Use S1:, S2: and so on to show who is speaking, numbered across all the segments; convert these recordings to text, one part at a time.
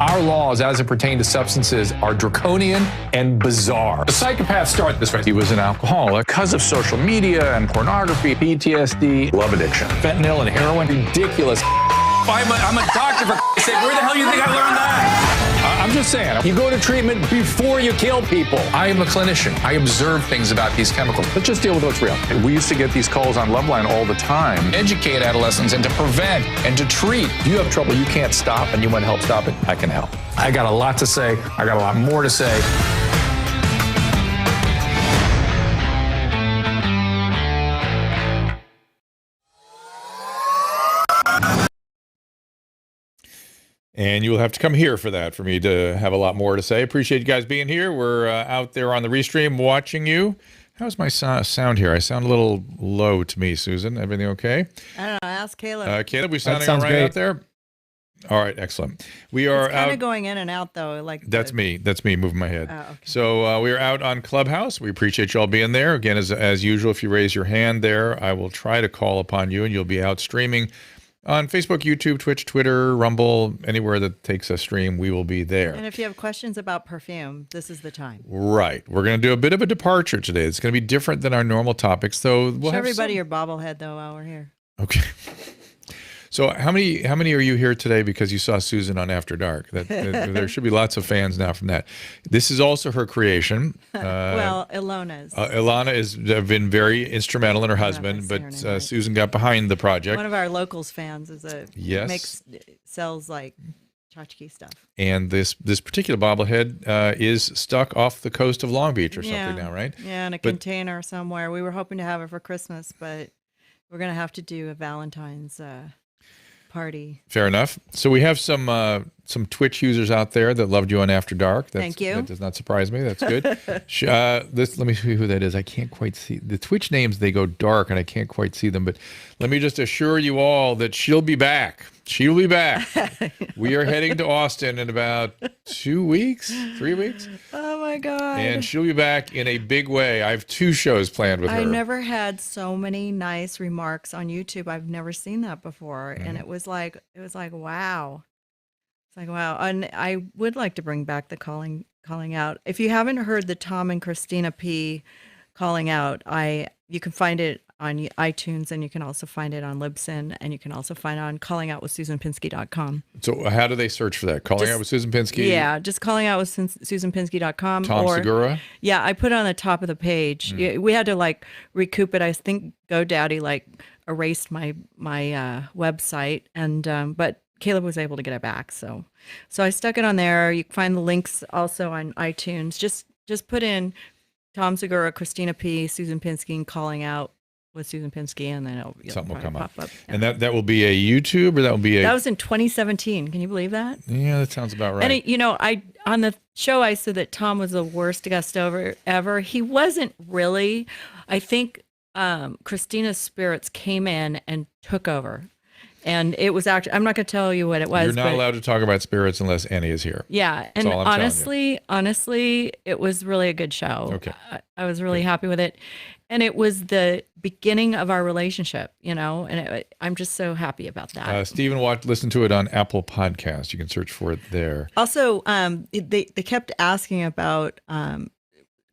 S1: Our laws, as it pertains to substances, are draconian and bizarre. The psychopaths start this way. He was an alcoholic because of social media and pornography, PTSD, love addiction, fentanyl and heroin. Ridiculous.
S2: I'm a doctor, for sake. Where the hell do you think I learned that?
S1: I'm just saying, you go to treatment before you kill people. I am a clinician. I observe things about these chemicals. Let's just deal with what's real. We used to get these calls on Loveline all the time. Educate adolescents and to prevent and to treat. If you have trouble you can't stop and you want to help stop it, I can help. I got a lot to say. I got a lot more to say.
S3: And you'll have to come here for that, for me to have a lot more to say. Appreciate you guys being here. We're out there on the restream watching you. How's my sound here? I sound a little low to me, Susan. Everything okay?
S4: I don't know. Ask Caleb.
S3: Caleb, we sounding all right
S1: great
S3: out there? All right, excellent. We are
S4: it's kind of going in and out, though. Like
S3: That's me moving my head.
S4: Oh, okay.
S3: So we are out on Clubhouse. We appreciate you all being there. Again, as usual, if you raise your hand there, I will try to call upon you, and you'll be out streaming on Facebook, YouTube, Twitch, Twitter, Rumble, anywhere that takes a stream, we will be there.
S4: And if you have questions about perfume, this is the time.
S3: Right. We're going to do a bit of a departure today. It's going to be different than our normal topics, though.
S4: Show everybody your bobblehead, though, while we're here.
S3: Okay. So how many are you here today because you saw Susan on After Dark? There should be lots of fans now from that. This is also her creation.
S4: Well, Ilona's.
S3: Ilana has been very instrumental in her husband, but Susan got behind the project.
S4: One of our locals fans is sells like tchotchke stuff.
S3: And this particular bobblehead is stuck off the coast of Long Beach or something now, right?
S4: Yeah, in a container somewhere. We were hoping to have it for Christmas, but we're going to have to do a Valentine's party. Fair
S3: enough. So we have some Twitch users out there that loved you on After Dark.
S4: Thank you.
S3: That does not surprise me. That's good. Let me see who that is. I can't quite see the Twitch names. They go dark and I can't quite see them. But let me just assure you all that she'll be back. She'll be back. We are heading to Austin in about 2 weeks, 3 weeks.
S4: Oh my God.
S3: And she'll be back in a big way. I have 2 shows planned with her.
S4: I never had so many nice remarks on YouTube. I've never seen that before. And it was like, wow. It's like, wow. And I would like to bring back the calling out. If you haven't heard the Tom and Christina P calling out, you can find it on iTunes, and you can also find it on Libsyn, and you can also find it on callingoutwithsusanpinsky.com.
S3: So how do they search for that? Calling Out with Susan Pinsky?
S4: Yeah, just callingoutwithsusanpinsky.com.
S3: Tom Segura?
S4: Yeah, I put it on the top of the page. We had to recoup it. I think GoDaddy erased my website, and but Caleb was able to get it back. So I stuck it on there. You can find the links also on iTunes. Just put in Tom Segura, Christina P, Susan Pinsky, and Calling Out with Susan Pinsky, and then
S3: something will come
S4: pop up. Yeah.
S3: And that will be a YouTube, or that will be a...
S4: That was in 2017. Can you believe that?
S3: Yeah, that sounds about right.
S4: And on the show I said that Tom was the worst guest ever. He wasn't really. I think Christina's spirits came in and took over. And it was actually, I'm not going to tell you what it was.
S3: You're not allowed to talk about spirits unless Annie is here.
S4: Yeah. And honestly, it was really a good show.
S3: Okay.
S4: I was really happy with it. And it was the beginning of our relationship, and I'm just so happy about that.
S3: Stephen listen to it on Apple Podcasts. You can search for it there.
S4: Also, they kept asking about,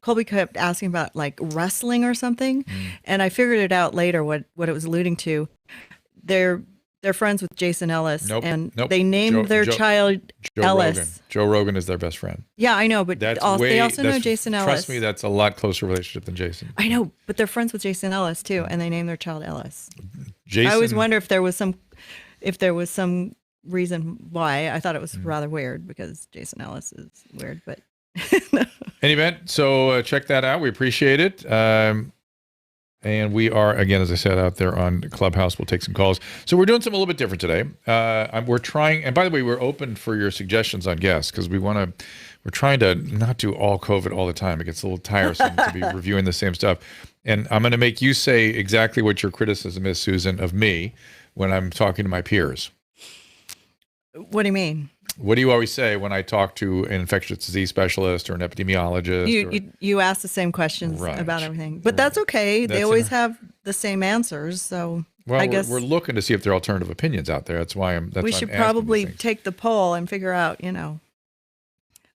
S4: Colby kept asking about wrestling or something. And I figured it out later what it was alluding to. They're friends with Jason Ellis, and they named their child Ellis.
S3: Rogan. Joe Rogan is their best friend.
S4: Yeah, I know, but they also know Jason Ellis.
S3: Trust me, that's a lot closer relationship than Jason.
S4: I know, but they're friends with Jason Ellis too, and they named their child Ellis.
S3: Jason,
S4: I always wonder if there was some reason why. I thought it was rather weird because Jason Ellis is weird, but.
S3: Any event, so check that out. We appreciate it. And we are, again, as I said, out there on Clubhouse. We'll take some calls. So we're doing something a little bit different today. We're trying, and by the way, we're open for your suggestions on guests because we're trying to not do all COVID all the time. It gets a little tiresome to be reviewing the same stuff. And I'm going to make you say exactly what your criticism is, Susan, of me when I'm talking to my peers.
S4: What do you mean?
S3: What do you always say when I talk to an infectious disease specialist or an epidemiologist?
S4: You ask the same questions about everything, but that's okay. They always have the same answers. So
S3: Well,
S4: I guess
S3: we're looking to see if there are alternative opinions out there. That's why I'm. That's
S4: we
S3: why I'm
S4: should
S3: asking
S4: probably
S3: these things.
S4: take the poll and figure out,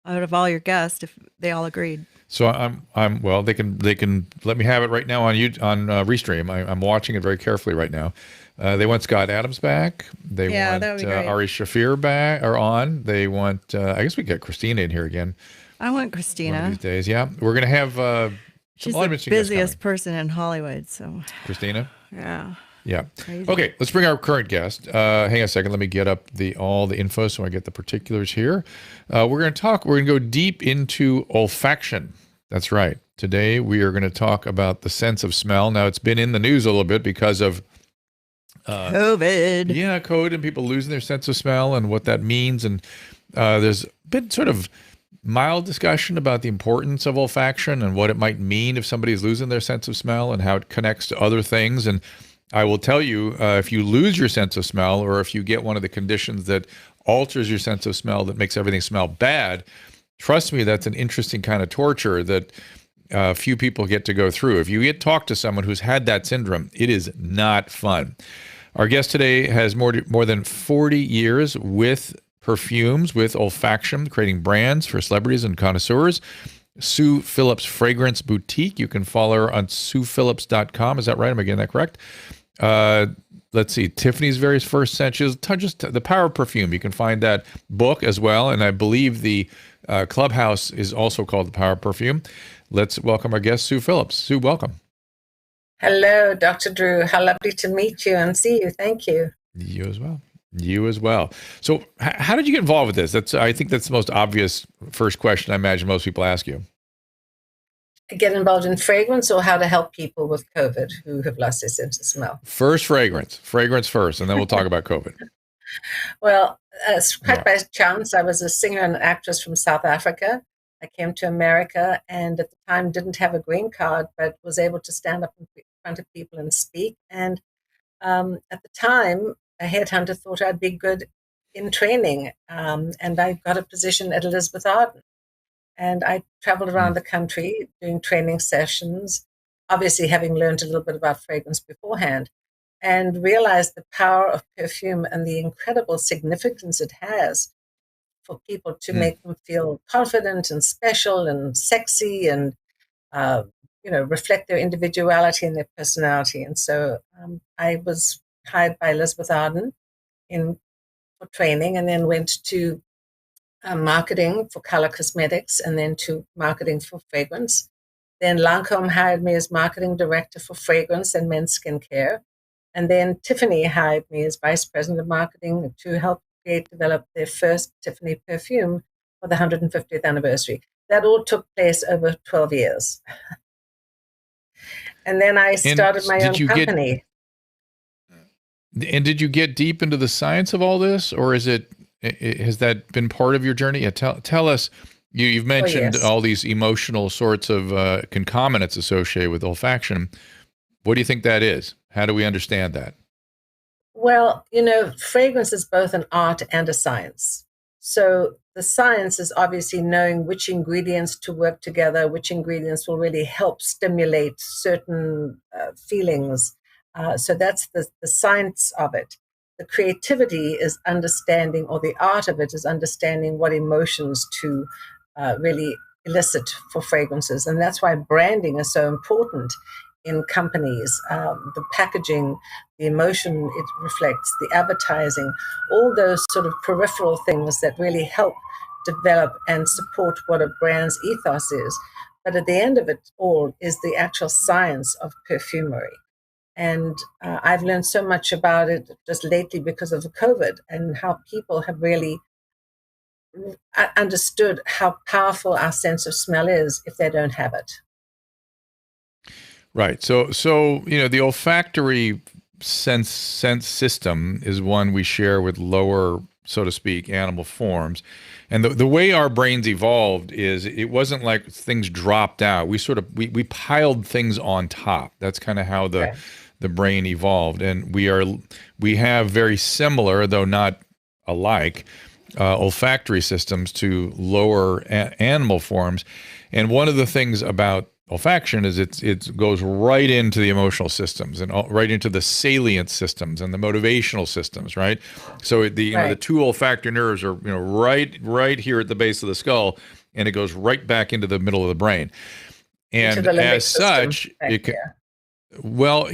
S4: out of all your guests, if they all agreed.
S3: So I'm well. They can let me have it right now on Restream. I'm watching it very carefully right now. They want Scott Adams back. They
S4: Yeah,
S3: want
S4: that would be great.
S3: Ari Shafir back or on. They want. I guess we get Christina in here again
S4: I want
S3: one of
S4: Christina.
S3: these days. Yeah, we're gonna have.
S4: She's
S3: some
S4: the
S3: interesting guests
S4: busiest
S3: coming.
S4: person in Hollywood. So
S3: Christina.
S4: yeah.
S3: Yeah.
S4: Crazy.
S3: Okay, let's bring our current guest. Hang on a second. Let me get up all the info so I get the particulars here. We're going to go deep into olfaction. That's right. Today we are going to talk about the sense of smell. Now, it's been in the news a little bit because of
S4: COVID.
S3: yeah, COVID and people losing their sense of smell and what that means. And there's been sort of mild discussion about the importance of olfaction and what it might mean if somebody is losing their sense of smell and how it connects to other things. And I will tell you, if you lose your sense of smell or if you get one of the conditions that alters your sense of smell that makes everything smell bad, trust me, that's an interesting kind of torture that few people get to go through. If you talk to someone who's had that syndrome, it is not fun. Our guest today has more than 40 years with perfumes, with olfaction, creating brands for celebrities and connoisseurs. Sue Phillips Fragrance Boutique. You can follow her on SuePhillips.com. Is that right? Am I getting that correct? Let's see. Tiffany's very first scent. She's just the Power of Perfume. You can find that book as well. And I believe the Clubhouse is also called The Power of Perfume. Let's welcome our guest, Sue Phillips. Sue, welcome.
S5: Hello, Dr. Drew. How lovely to meet you and see you. Thank you.
S3: You as well. You as well. So how did you get involved with this? I think that's the most obvious first question I imagine most people ask you.
S5: Get involved in fragrance or how to help people with COVID who have lost their sense of smell?
S3: First, fragrance first, and then we'll talk about COVID.
S5: Well, quite by chance, I was a singer and actress from South Africa. I came to America and at the time didn't have a green card, but was able to stand up in front of people and speak. And at the time, a headhunter thought I'd be good in training. And I got a position at Elizabeth Arden. And I traveled around the country doing training sessions, obviously having learned a little bit about fragrance beforehand, and realized the power of perfume and the incredible significance it has for people to make them feel confident and special and sexy and, reflect their individuality and their personality. And so I was hired by Elizabeth Arden for training and then went to marketing for color cosmetics and then to marketing for fragrance. Then Lancome hired me as marketing director for fragrance and men's skincare. And then Tiffany hired me as vice president of marketing to help develop their first Tiffany perfume for the 150th anniversary. That all took place over 12 years. And then I started my own company.
S3: And did you get deep into the science of all this, or has that been part of your journey? Tell us. You've mentioned all these emotional sorts of concomitants associated with olfaction. What do you think that is? How do we understand that?
S5: Well, fragrance is both an art and a science. So the science is obviously knowing which ingredients to work together, which ingredients will really help stimulate certain feelings. So that's the science of it. The creativity is understanding, or the art of it is understanding what emotions to really elicit for fragrances. And that's why branding is so important in companies. The packaging, the emotion it reflects, the advertising, all those sort of peripheral things that really help develop and support what a brand's ethos is. But at the end of it all is the actual science of perfumery. And I've learned so much about it just lately because of COVID and how people have really understood how powerful our sense of smell is if they don't have it.
S3: Right. So the olfactory sense system is one we share with lower, so to speak, animal forms. And the way our brains evolved is it wasn't like things dropped out. We piled things on top. That's kind of how the brain evolved. And we have very similar, though not alike, olfactory systems to lower animal forms. And one of the things about olfaction is it goes right into the emotional systems and right into the salient systems and the motivational systems, right? So the two olfactory nerves are right here at the base of the skull, and it goes right back into the middle of the brain. And as such, it can. Well,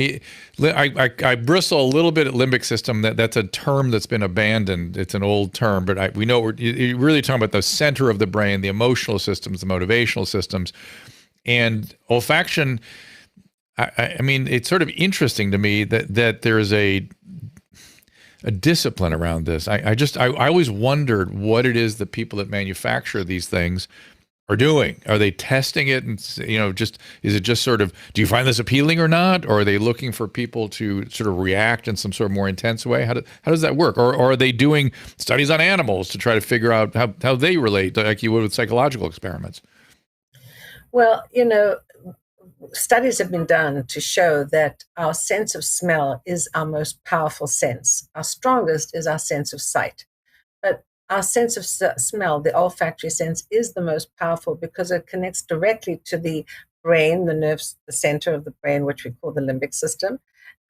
S3: I bristle a little bit at limbic system. That's a term that's been abandoned. It's an old term, but we know you're really talking about the center of the brain, the emotional systems, the motivational systems, and olfaction. I mean, it's sort of interesting to me that there's a discipline around this. I always wondered what it is that people that manufacture these things are doing. Are they testing it and, is it just sort of, do you find this appealing or not? Or are they looking for people to sort of react in some sort of more intense way? How does that work? Or are they doing studies on animals to try to figure out how they relate, like you would with psychological experiments?
S5: Well, studies have been done to show that our sense of smell is our most powerful sense. Our strongest is our sense of sight. But our sense of smell, the olfactory sense, is the most powerful because it connects directly to the brain, the nerves, the center of the brain, which we call the limbic system,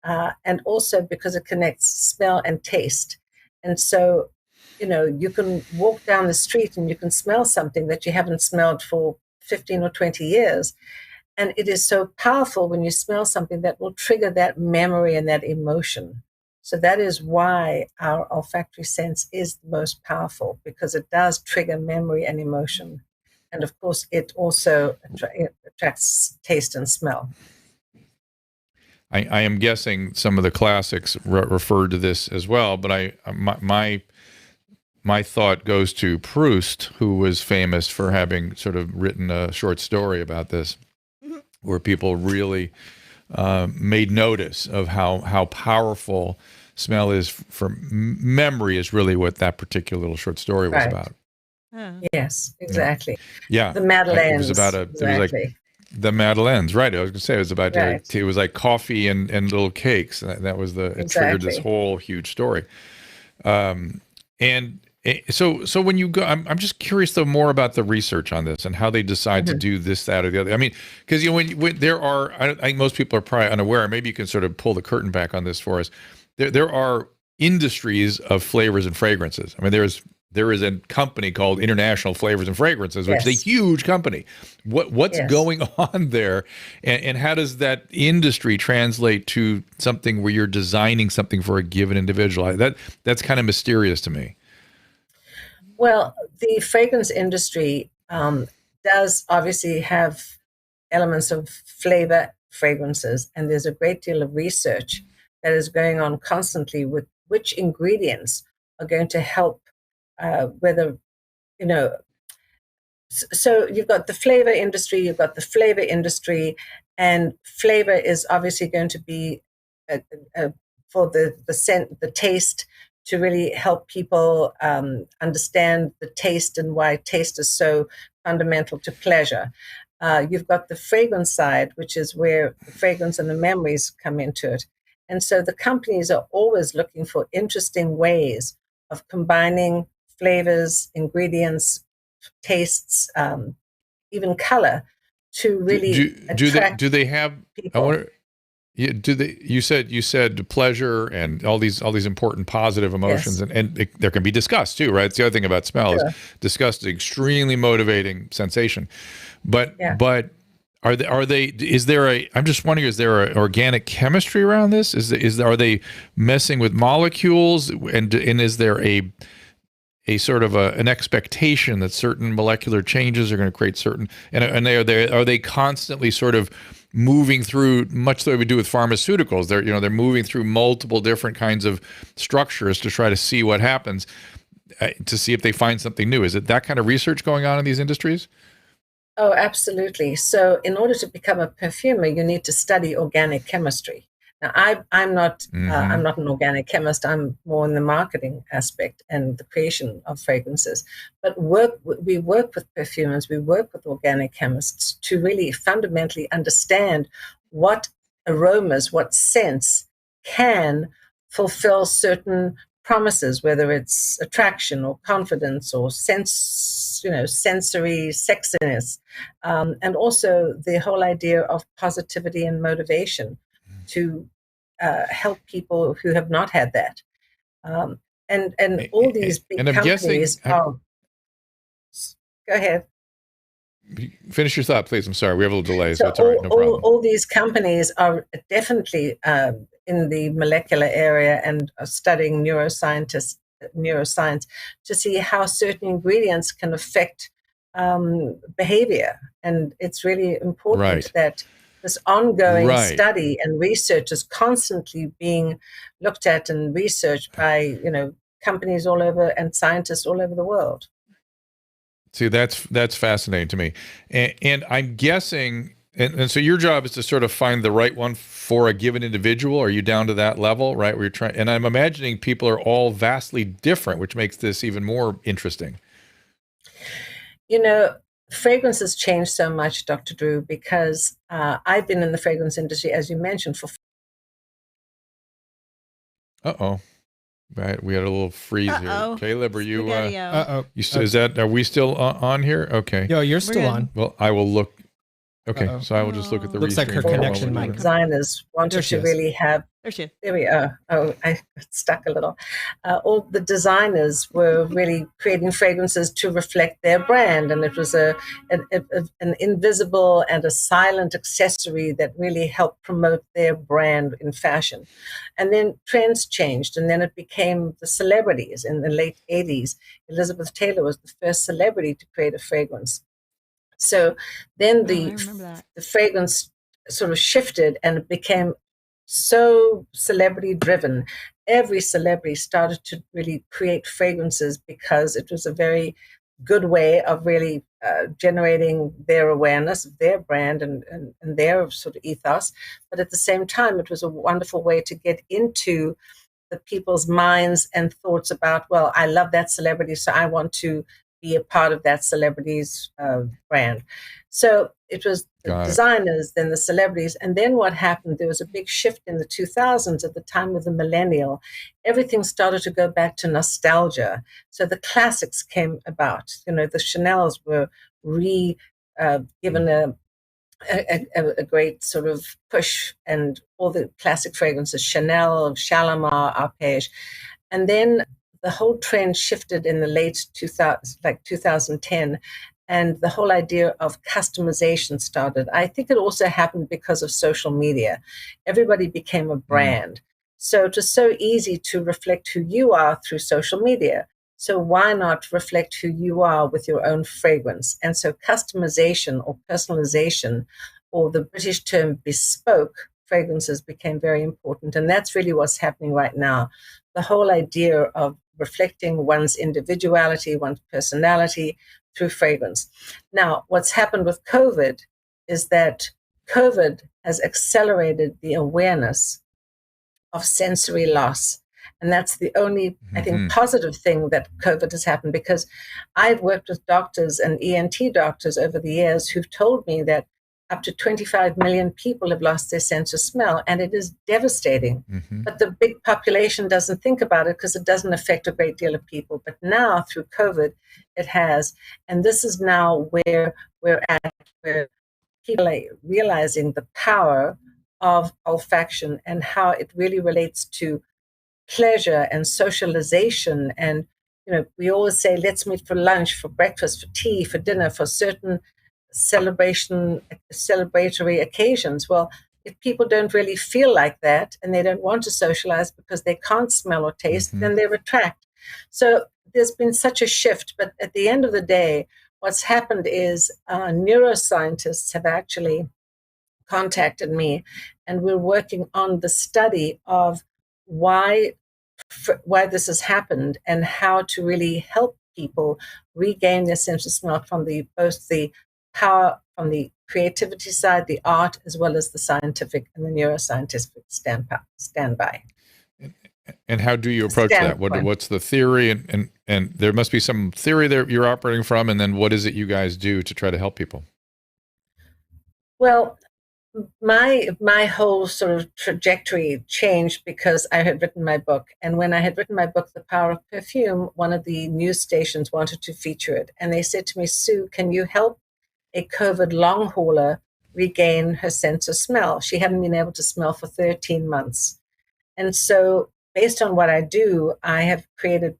S5: and also because it connects smell and taste. And so, you can walk down the street and you can smell something that you haven't smelled for 15 or 20 years. And it is so powerful when you smell something that will trigger that memory and that emotion. So that is why our olfactory sense is the most powerful, because it does trigger memory and emotion. And of course, it also attracts taste and smell.
S3: I am guessing some of the classics referred to this as well, but my thought goes to Proust, who was famous for having sort of written a short story about this, where people really made notice of how powerful smell is for memory is really what that particular little short story was about.
S5: Yes, exactly.
S3: Yeah.
S5: The Madeleines.
S3: It was about it was like the Madeleines, right? I was going to say it was about it was like coffee and little cakes. That was it triggered this whole huge story. So when you go, I'm just curious though more about the research on this and how they decide to do this, that, or the other. I mean, because when there are, I think most people are probably unaware. Maybe you can sort of pull the curtain back on this for us. There are industries of flavors and fragrances. I mean, there is a company called International Flavors and Fragrances, which is a huge company. What's going on there, and how does that industry translate to something where you're designing something for a given individual? That's kind of mysterious to me.
S5: Well, the fragrance industry does obviously have elements of flavor fragrances, and there's a great deal of research that is going on constantly with which ingredients are going to help, so you've got the flavor industry, you've got the flavor industry, and flavor is obviously going to be for the scent, the taste, to really help people understand the taste and why taste is so fundamental to pleasure. You've got the fragrance side, which is where the fragrance and the memories come into it. And so the companies are always looking for interesting ways of combining flavors, ingredients, tastes, even color to really attract
S3: do they have people. I wonder, you said pleasure and all these important positive emotions, and there can be disgust too, right? It's the other thing about smell is disgust is extremely motivating sensation, but are they I'm just wondering, is there an organic chemistry around this? Are they messing with molecules, and is there a sort of an expectation that certain molecular changes are going to create certain, and are they constantly sort of moving through, much the way we do with pharmaceuticals? They're moving through multiple different kinds of structures to try to see what happens, to see if they find something new. Is it that kind of research going on in these industries?
S5: Oh, absolutely. So in order to become a perfumer, you need to study organic chemistry. Now, I'm not an organic chemist. I'm more in the marketing aspect and the creation of fragrances. But we work with perfumers, we work with organic chemists to really fundamentally understand what aromas, what scents can fulfill certain promises, whether it's attraction or confidence or sensory sexiness, and also the whole idea of positivity and motivation to help people who have not had that. And all these big
S3: and I'm
S5: companies
S3: guessing,
S5: are. Go ahead.
S3: Finish your thought, please. I'm sorry. We have a little delay, so it's all right. No
S5: all,
S3: problem.
S5: all these companies are definitely in the molecular area and are studying neuroscience to see how certain ingredients can affect behavior. And it's really important that this ongoing study and research is constantly being looked at and researched by, companies all over and scientists all over the world.
S3: See, that's fascinating to me. And I'm guessing, and so your job is to sort of find the right one for a given individual. Are you down to that level, right? Where you're trying, and I'm imagining people are all vastly different, which makes this even more interesting.
S5: Fragrance has changed so much, Dr. Drew, because I've been in the fragrance industry, as you mentioned, for.
S3: Right, we had a little freeze here. Caleb, are you? Are we still on here? Okay.
S6: Yo, you're still on.
S3: Well, I will look. Okay, so I will just look at the.
S6: Looks like her connection might.
S5: Designers wanted to really have.
S4: There she is.
S5: There we are. Oh, I got stuck a little. All the designers were really creating fragrances to reflect their brand, and it was an invisible and a silent accessory that really helped promote their brand in fashion. And then trends changed, and then it became the celebrities. In the late 80s, Elizabeth Taylor was the first celebrity to create a fragrance. So then the fragrance sort of shifted and it became so celebrity driven. Every celebrity started to really create fragrances because it was a very good way of really generating their awareness of their brand and their sort of ethos. But at the same time, it was a wonderful way to get into the people's minds and thoughts about, well, I love that celebrity, so I want to be a part of that celebrity's brand. So it was the designers, then the celebrities. And then what happened, there was a big shift in the 2000s at the time of the millennial. Everything started to go back to nostalgia. So the classics came about. The Chanels were given a great sort of push, and all the classic fragrances, Chanel, Shalimar, Arpège. And then the whole trend shifted in the late 2010, and the whole idea of customization started. I think it also happened because of social media. Everybody became a brand. So it was so easy to reflect who you are through social media. So why not reflect who you are with your own fragrance? And so customization or personalization, or the British term bespoke fragrances, became very important. And that's really what's happening right now. The whole idea of reflecting one's individuality, one's personality through fragrance. Now, what's happened with COVID is that COVID has accelerated the awareness of sensory loss. And that's the only, I think, positive thing that COVID has happened, because I've worked with doctors and ENT doctors over the years who've told me that up to 25 million people have lost their sense of smell, and it is devastating. But the big population doesn't think about it because it doesn't affect a great deal of people. But now, through COVID, it has. And this is now where we're at, where people are realizing the power of olfaction and how it really relates to pleasure and socialization. And, we always say, let's meet for lunch, for breakfast, for tea, for dinner, for certain celebratory occasions. Well, if people don't really feel like that and they don't want to socialize because they can't smell or taste, then they retract. So there's been such a shift. But at the end of the day, what's happened is neuroscientists have actually contacted me, and we're working on the study of why this has happened and how to really help people regain their sense of smell from both the power from the creativity side, the art, as well as the scientific and the neuroscientific standby.
S3: And how do you approach that? What's the theory? And there must be some theory that you're operating from, and then what is it you guys do to try to help people?
S5: Well, my whole sort of trajectory changed because I had written my book. And when I had written my book, The Power of Perfume, one of the news stations wanted to feature it. And they said to me, Sue, can you help a COVID long hauler regain her sense of smell? She hadn't been able to smell for 13 months. And so based on what I do, I have created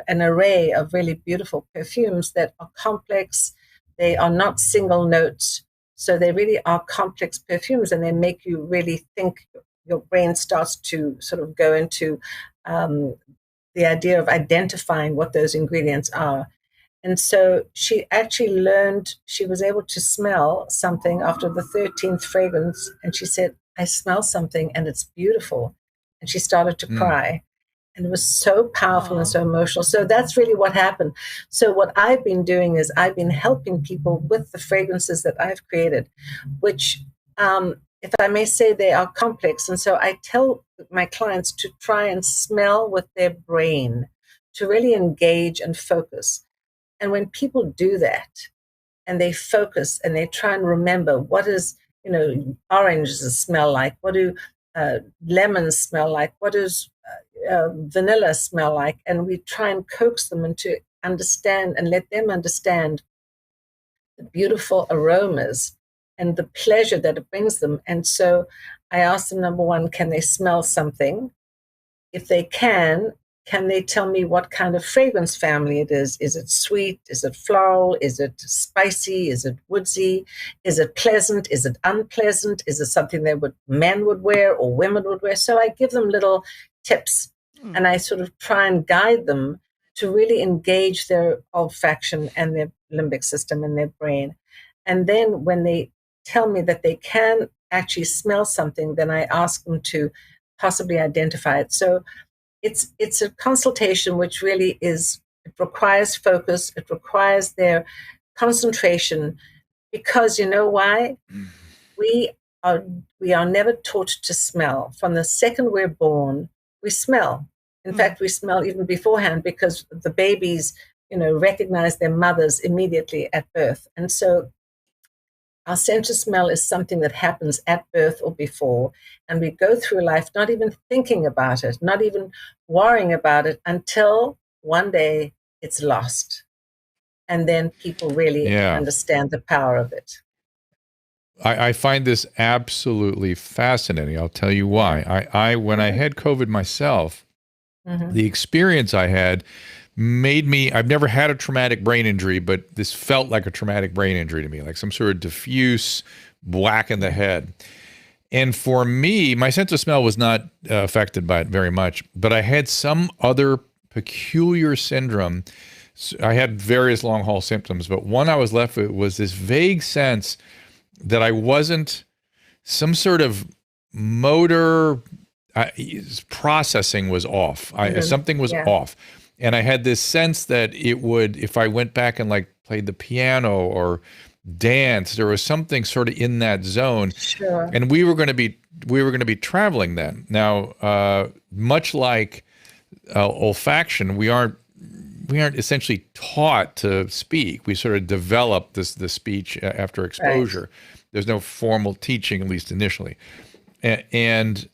S5: an array of really beautiful perfumes that are complex. They are not single notes. So they really are complex perfumes, and they make you really think. Your brain starts to sort of go into the idea of identifying what those ingredients are. And so she actually learned, she was able to smell something after the 13th fragrance. And she said, I smell something and it's beautiful. And she started to cry. And it was so powerful and so emotional. So that's really what happened. So what I've been doing is I've been helping people with the fragrances that I've created, which, if I may say, they are complex. And so I tell my clients to try and smell with their brain, to really engage and focus. And when people do that and they focus and they try and remember, what is, oranges smell like? What do lemons smell like? What does vanilla smell like? And we try and coax them into understand and let them understand the beautiful aromas and the pleasure that it brings them. And so I ask them, number one, can they smell something? If they can they tell me what kind of fragrance family it is? Is it sweet? Is it floral? Is it spicy? Is it woodsy? Is it pleasant? Is it unpleasant? Is it something that men would wear or women would wear? So I give them little tips, and I sort of try and guide them to really engage their olfaction and their limbic system and their brain. And then when they tell me that they can actually smell something, then I ask them to possibly identify it. So it's a consultation which really it requires focus, it requires their concentration, because you know why? We are never taught to smell. From the second we're born, we smell. In fact, we smell even beforehand, because the babies, recognize their mothers immediately at birth. And so our sense of smell is something that happens at birth or before, and we go through life not even thinking about it, not even worrying about it, until one day it's lost. And then people really understand the power of it.
S3: I find this absolutely fascinating. I'll tell you why. When I had COVID myself, the experience I had made me, I've never had a traumatic brain injury, but this felt like a traumatic brain injury to me, like some sort of diffuse black in the head. And for me, my sense of smell was not affected by it very much, but I had some other peculiar syndrome. I had various long haul symptoms, but one I was left with was this vague sense that I wasn't, some sort of motor processing was off. Something was off. And I had this sense that it would, if I went back and like played the piano or danced, there was something sort of in that zone.
S5: Sure.
S3: And we were going to be traveling then. Now, much like olfaction, we aren't essentially taught to speak. We sort of develop the speech after exposure. Right. There's no formal teaching, at least initially. And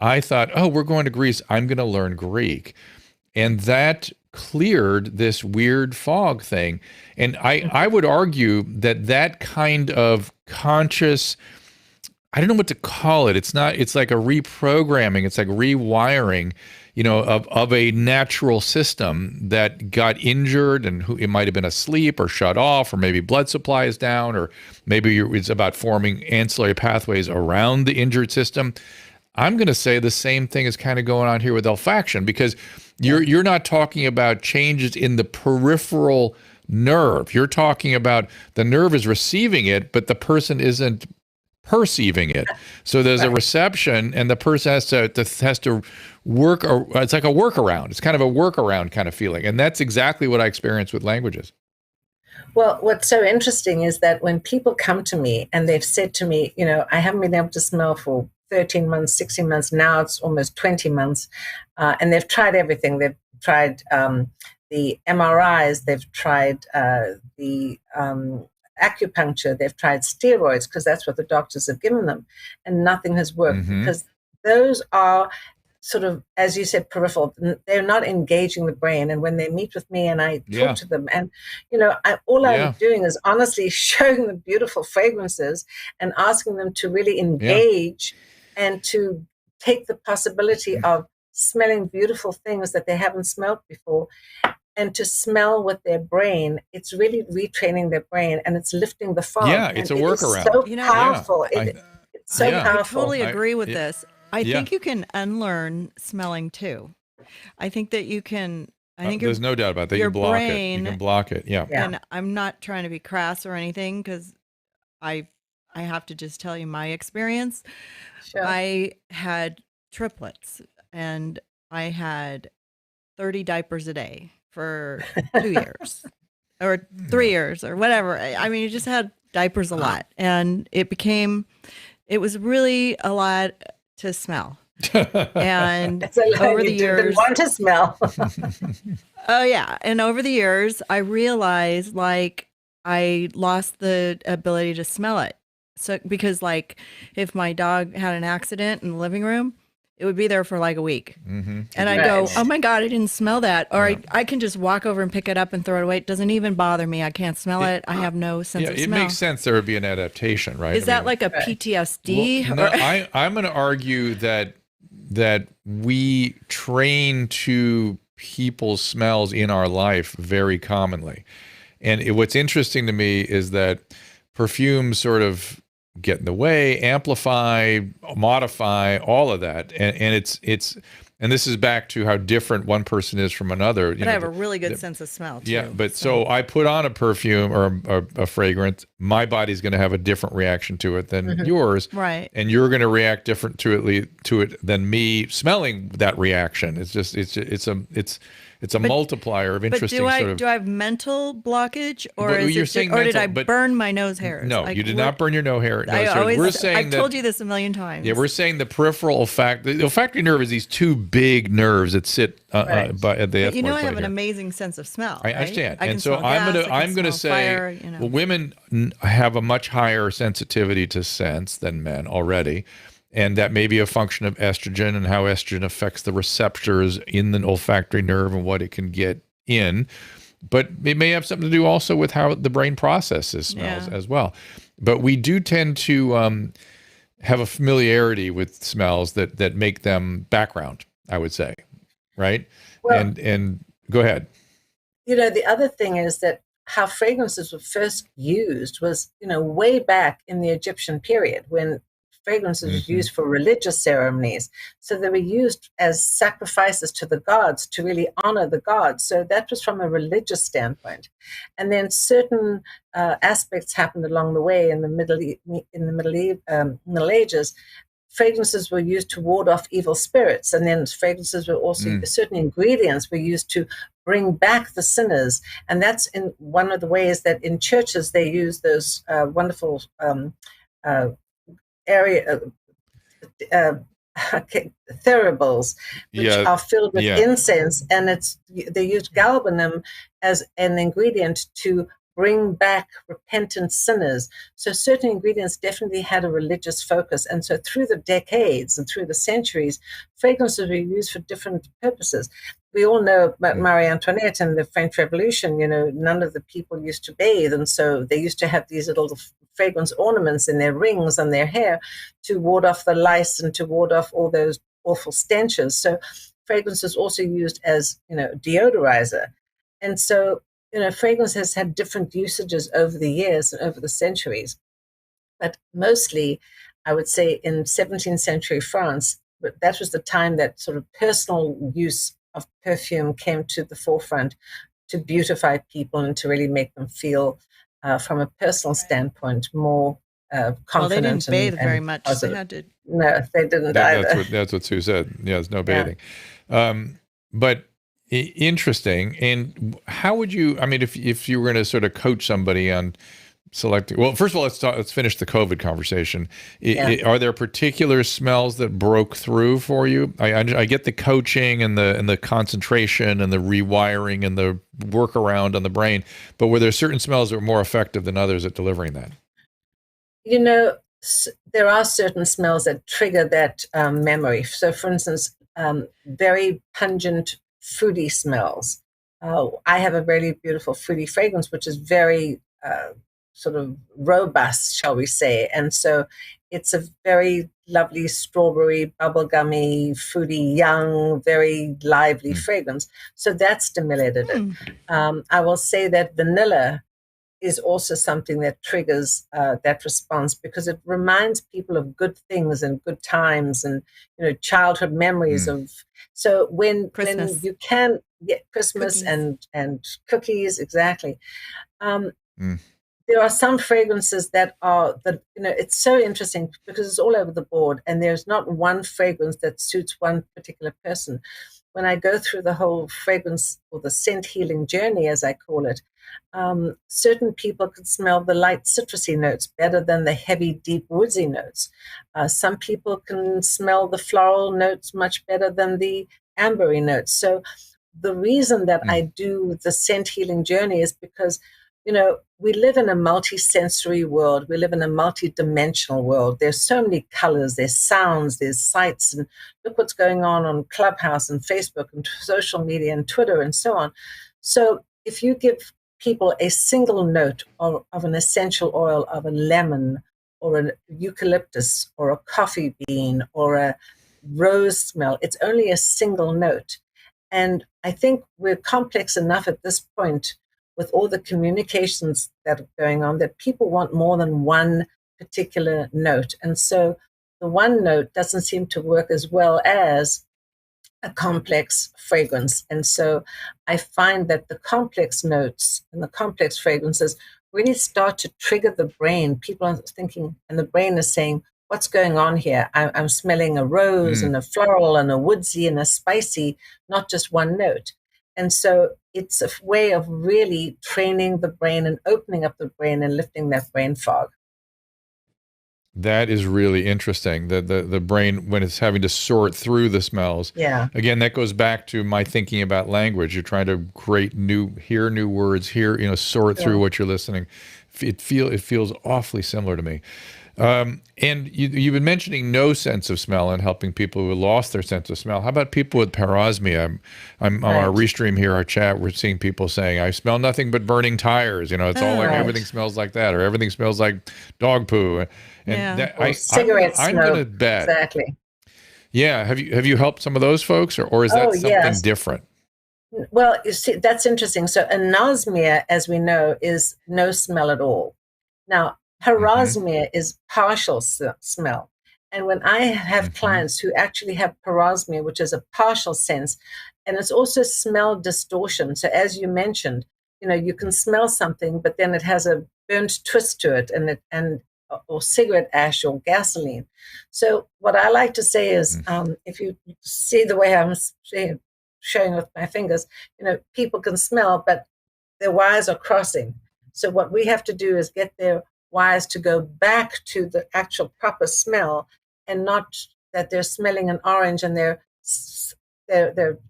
S3: I thought, oh, we're going to Greece. I'm going to learn Greek. And that cleared this weird fog thing. And I would argue that kind of conscious, I don't know what to call it. It's like a reprogramming. It's like rewiring, of a natural system that got injured, and it might have been asleep or shut off, or maybe blood supply is down, or maybe it's about forming ancillary pathways around the injured system. I'm going to say the same thing is kind of going on here with olfaction, because you're not talking about changes in the peripheral nerve. You're talking about the nerve is receiving it, but the person isn't perceiving it. So there's a reception, and the person has to work. It's like a workaround. It's kind of a workaround kind of feeling, and that's exactly what I experience with languages.
S5: Well, what's so interesting is that when people come to me and they've said to me, I haven't been able to smell for 13 months, 16 months, now it's almost 20 months. And they've tried everything. They've tried the MRIs, they've tried the acupuncture, they've tried steroids because that's what the doctors have given them, and nothing has worked because those are sort of, as you said, peripheral. They're not engaging the brain. And when they meet with me and I talk to them, and I'm doing is honestly showing them beautiful fragrances and asking them to really engage and to take the possibility of smelling beautiful things that they haven't smelled before, and to smell with their brain. It's really retraining their brain, and it's lifting the fog.
S3: Yeah, it's a workaround.
S5: So powerful. It's so powerful.
S4: I totally agree with this. I think you can unlearn smelling too. I think that you can. I think
S3: there's no doubt about that. You block it. You can block it. Yeah.
S4: And I'm not trying to be crass or anything, because I have to just tell you my experience.
S5: Sure.
S4: I had triplets, and I had 30 diapers a day for 2 years or 3 years or whatever. I mean, you just had diapers a lot, and it was really a lot to smell. And over the years,
S5: didn't want to smell.
S4: Oh yeah. And over the years, I realized like I lost the ability to smell it. So, because like if my dog had an accident in the living room, it would be there for like a week. And I'd go, oh my God, I didn't smell that. Or I can just walk over and pick it up and throw it away. It doesn't even bother me. I can't smell it. I have no sense of smell.
S3: It makes sense there would be an adaptation, right?
S4: Is that like a PTSD?
S3: Well, no, I'm going to argue that we train to people's smells in our life very commonly. And what's interesting to me is that perfumes sort of get in the way, amplify, modify, all of that. And this is back to how different one person is from another.
S4: But I have a really good sense of smell too.
S3: Yeah, but so I put on a perfume or a fragrance, my body's going to have a different reaction to it than yours.
S4: Right.
S3: And you're going to react different to it than me smelling that reaction. It's a multiplier of interesting
S4: but
S3: sort of.
S4: Do I have mental blockage, or
S3: But
S4: did I burn my nose hairs?
S3: No, you did not burn your nose hairs.
S4: I've told you this a million times.
S3: Yeah, we're saying the peripheral the olfactory nerve is these two big nerves that sit at the.
S4: But I have an amazing sense of smell.
S3: I understand,
S4: I
S3: and so I'm gonna say,
S4: fire,
S3: well, women have a much higher sensitivity to scents than men already. And that may be a function of estrogen and how estrogen affects the receptors in the olfactory nerve and what it can get in. But it may have something to do also with how the brain processes smells as well. But we do tend to have a familiarity with smells that make them background, I would say, right? Well, and go ahead.
S5: The other thing is that how fragrances were first used was, way back in the Egyptian period, when fragrances were used for religious ceremonies. So they were used as sacrifices to the gods to really honor the gods. So that was from a religious standpoint. And then certain aspects happened along the way in the Middle Ages. Fragrances were used to ward off evil spirits. And then fragrances were also, certain ingredients were used to bring back the sinners. And that's in one of the ways that in churches they use those wonderful therables, which are filled with incense, and they used galbanum as an ingredient to bring back repentant sinners. So certain ingredients definitely had a religious focus, and so through the decades and through the centuries, fragrances were used for different purposes. We all know about Marie Antoinette and the French Revolution. None of the people used to bathe, and so they used to have these little fragrance ornaments in their rings and their hair to ward off the lice and to ward off all those awful stenches. So fragrance is also used as, deodorizer. And so, fragrance has had different usages over the years and over the centuries. But mostly, I would say in 17th century France, that was the time that sort of personal use of perfume came to the forefront to beautify people and to really make them feel, from a personal standpoint, more confident. Well, they
S4: didn't bathe very much. They had to.
S5: No, they didn't either.
S3: That's what Sue said. Yeah, there's no bathing. But interesting. And how would you? I mean, if you were going to sort of coach somebody on selecting. Well, first of all, let's finish the COVID conversation.
S5: Yeah.
S3: Are there particular smells that broke through for you? I get the coaching and the concentration and the rewiring and the workaround on the brain, but were there certain smells that were more effective than others at delivering that?
S5: You know, there are certain smells that trigger that memory. So, for instance, very pungent, fruity smells. I have a really beautiful fruity fragrance, which is very sort of robust, shall we say. And so it's a very lovely strawberry, bubblegummy, fruity, young, very lively fragrance. So that stimulated it. I will say that vanilla is also something that triggers that response, because it reminds people of good things and good times and, you know, childhood memories of. So when you can get Christmas and cookies, exactly. There are some fragrances that you know, it's so interesting because it's all over the board, and there's not one fragrance that suits one particular person. When I go through the whole fragrance or the scent healing journey, as I call it, certain people can smell the light citrusy notes better than the heavy, deep, woodsy notes. Some people can smell the floral notes much better than the ambery notes. So the reason that I do the scent healing journey is because, you know, we live in a multi-sensory world. We live in a multi-dimensional world. There's so many colors, there's sounds, there's sights, and look what's going on Clubhouse and Facebook and social media and Twitter and so on. So if you give people a single note of an essential oil of a lemon or an eucalyptus or a coffee bean or a rose smell, it's only a single note. And I think we're complex enough at this point with all the communications that are going on that people want more than one particular note. And so the one note doesn't seem to work as well as a complex fragrance. And so I find that the complex notes and the complex fragrances really start to trigger the brain. People are thinking, and the brain is saying, what's going on here? I'm smelling a rose and a floral and a woodsy and a spicy, not just one note. And so it's a way of really training the brain and opening up the brain and lifting that brain fog.
S3: That is really interesting. The brain, when it's having to sort through the smells.
S5: Yeah.
S3: Again, that goes back to my thinking about language. You're trying to hear new words, sort through what you're listening. It feels awfully similar to me. And you've been mentioning no sense of smell and helping people who lost their sense of smell. How about people with parosmia? I'm on our restream here, our chat, we're seeing people saying, I smell nothing but burning tires. You know, it's all like everything smells like that, or everything smells like dog poo. And
S5: cigarette smoke.
S3: I'm going to bet.
S5: Exactly.
S3: Yeah. Have you helped some of those folks, or is that something different?
S5: Well, you see, that's interesting. So anosmia, as we know, is no smell at all. Now, parosmia is partial smell. And when I have clients who actually have parosmia, which is a partial sense, and it's also smell distortion. So as you mentioned, you know, you can smell something, but then it has a burnt twist to it, or cigarette ash or gasoline. So what I like to say is, if you see the way I'm showing with my fingers, you know, people can smell, but their wires are crossing. So what we have to do is get their wires to go back to the actual proper smell, and not that they're smelling an orange and they're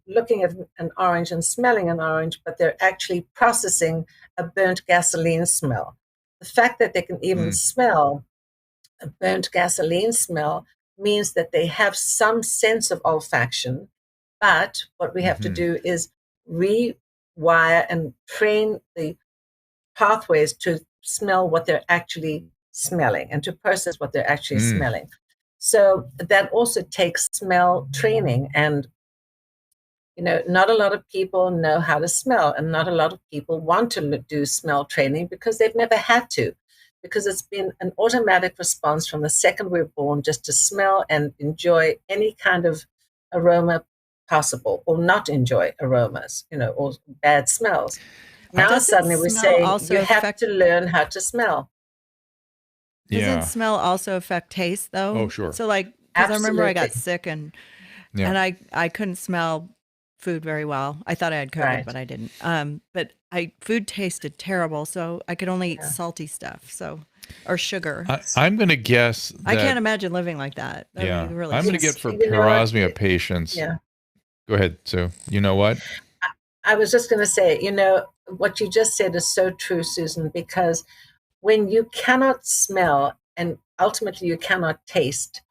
S5: looking at an orange and smelling an orange, but they're actually processing a burnt gasoline smell. The fact that they can even smell a burnt gasoline smell means that they have some sense of olfaction, but what we have to do is rewire and train the pathways to smell what they're actually smelling and to process what they're actually smelling. So that also takes smell training. And, you know, not a lot of people know how to smell, and not a lot of people want to do smell training because they've never had to, because it's been an automatic response from the second we're born just to smell and enjoy any kind of aroma possible, or not enjoy aromas, you know, or bad smells. Now suddenly we say you have to learn how to smell.
S4: Doesn't smell also affect taste, though?
S3: Oh, sure.
S4: So, like, because I remember I got sick and I couldn't smell food very well. I thought I had COVID,
S5: Right.
S4: but I didn't. But food tasted terrible, so I could only eat salty stuff. Or sugar.
S3: I'm going to guess that,
S4: I can't imagine living like that. That'd be really
S3: I'm going to
S4: sick.
S3: get for
S5: You know what?
S3: Parosmia patients.
S5: Yeah.
S3: Go ahead, Sue. You know what?
S5: I was just going to say, what you just said is so true, Susan, because when you cannot smell and ultimately you cannot taste,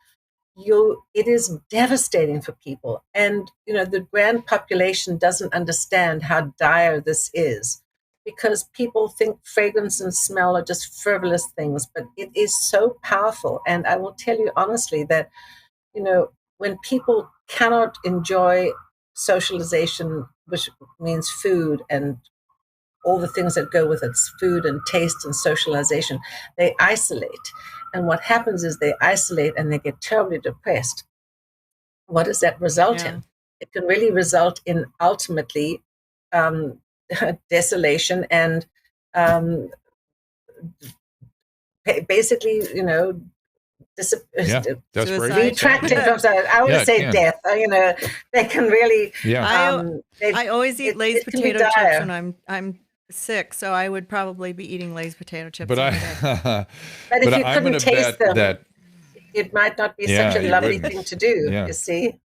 S5: it is devastating for people. And, the grand population doesn't understand how dire this is, because people think fragrance and smell are just frivolous things, but it is so powerful. And I will tell you honestly that, when people cannot enjoy socialization, which means food and all the things that go with it, food and taste and socialization, they isolate. And what happens is they isolate and they get terribly depressed. What does that result in? It can really result in ultimately desolation and basically,
S3: desperation.
S5: retracting from something. I would say death. They can really.
S3: Yeah.
S4: I always eat Lay's potato chips when I'm sick, so I would probably be eating Lay's potato chips.
S3: But
S5: but if you couldn't taste them,
S3: that
S5: it might not be such a lovely thing to do.
S3: Yeah.
S5: You see.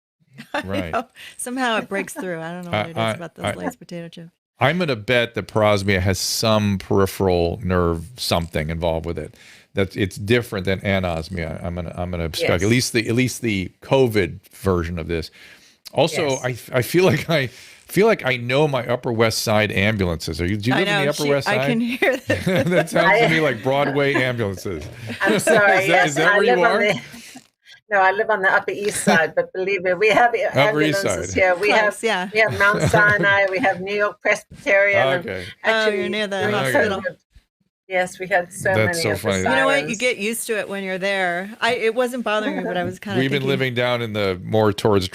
S3: Right.
S4: Somehow it breaks through. I don't know what it is about those Lay's potato chips.
S3: I'm going to bet that Parosmia has some peripheral nerve something involved with it. That it's different than anosmia. I'm gonna spec at least the COVID version of this. Also, I feel like I know my Upper West Side ambulances. Do you live in the Upper West Side?
S4: I can hear that.
S3: That sounds to me like Broadway ambulances.
S5: I'm sorry.
S3: Is that where you are?
S5: No, I live on the Upper East Side, but believe me, we have ambulances here. We have Mount Sinai, we have New York Presbyterian.
S3: Okay.
S5: Actually,
S4: you're near the hospital.
S5: Yes, we had so many.
S3: That's so funny.
S4: You know what? You get used to it when you're there. It wasn't bothering me, but I was kind of.
S3: We've been living down in the more towards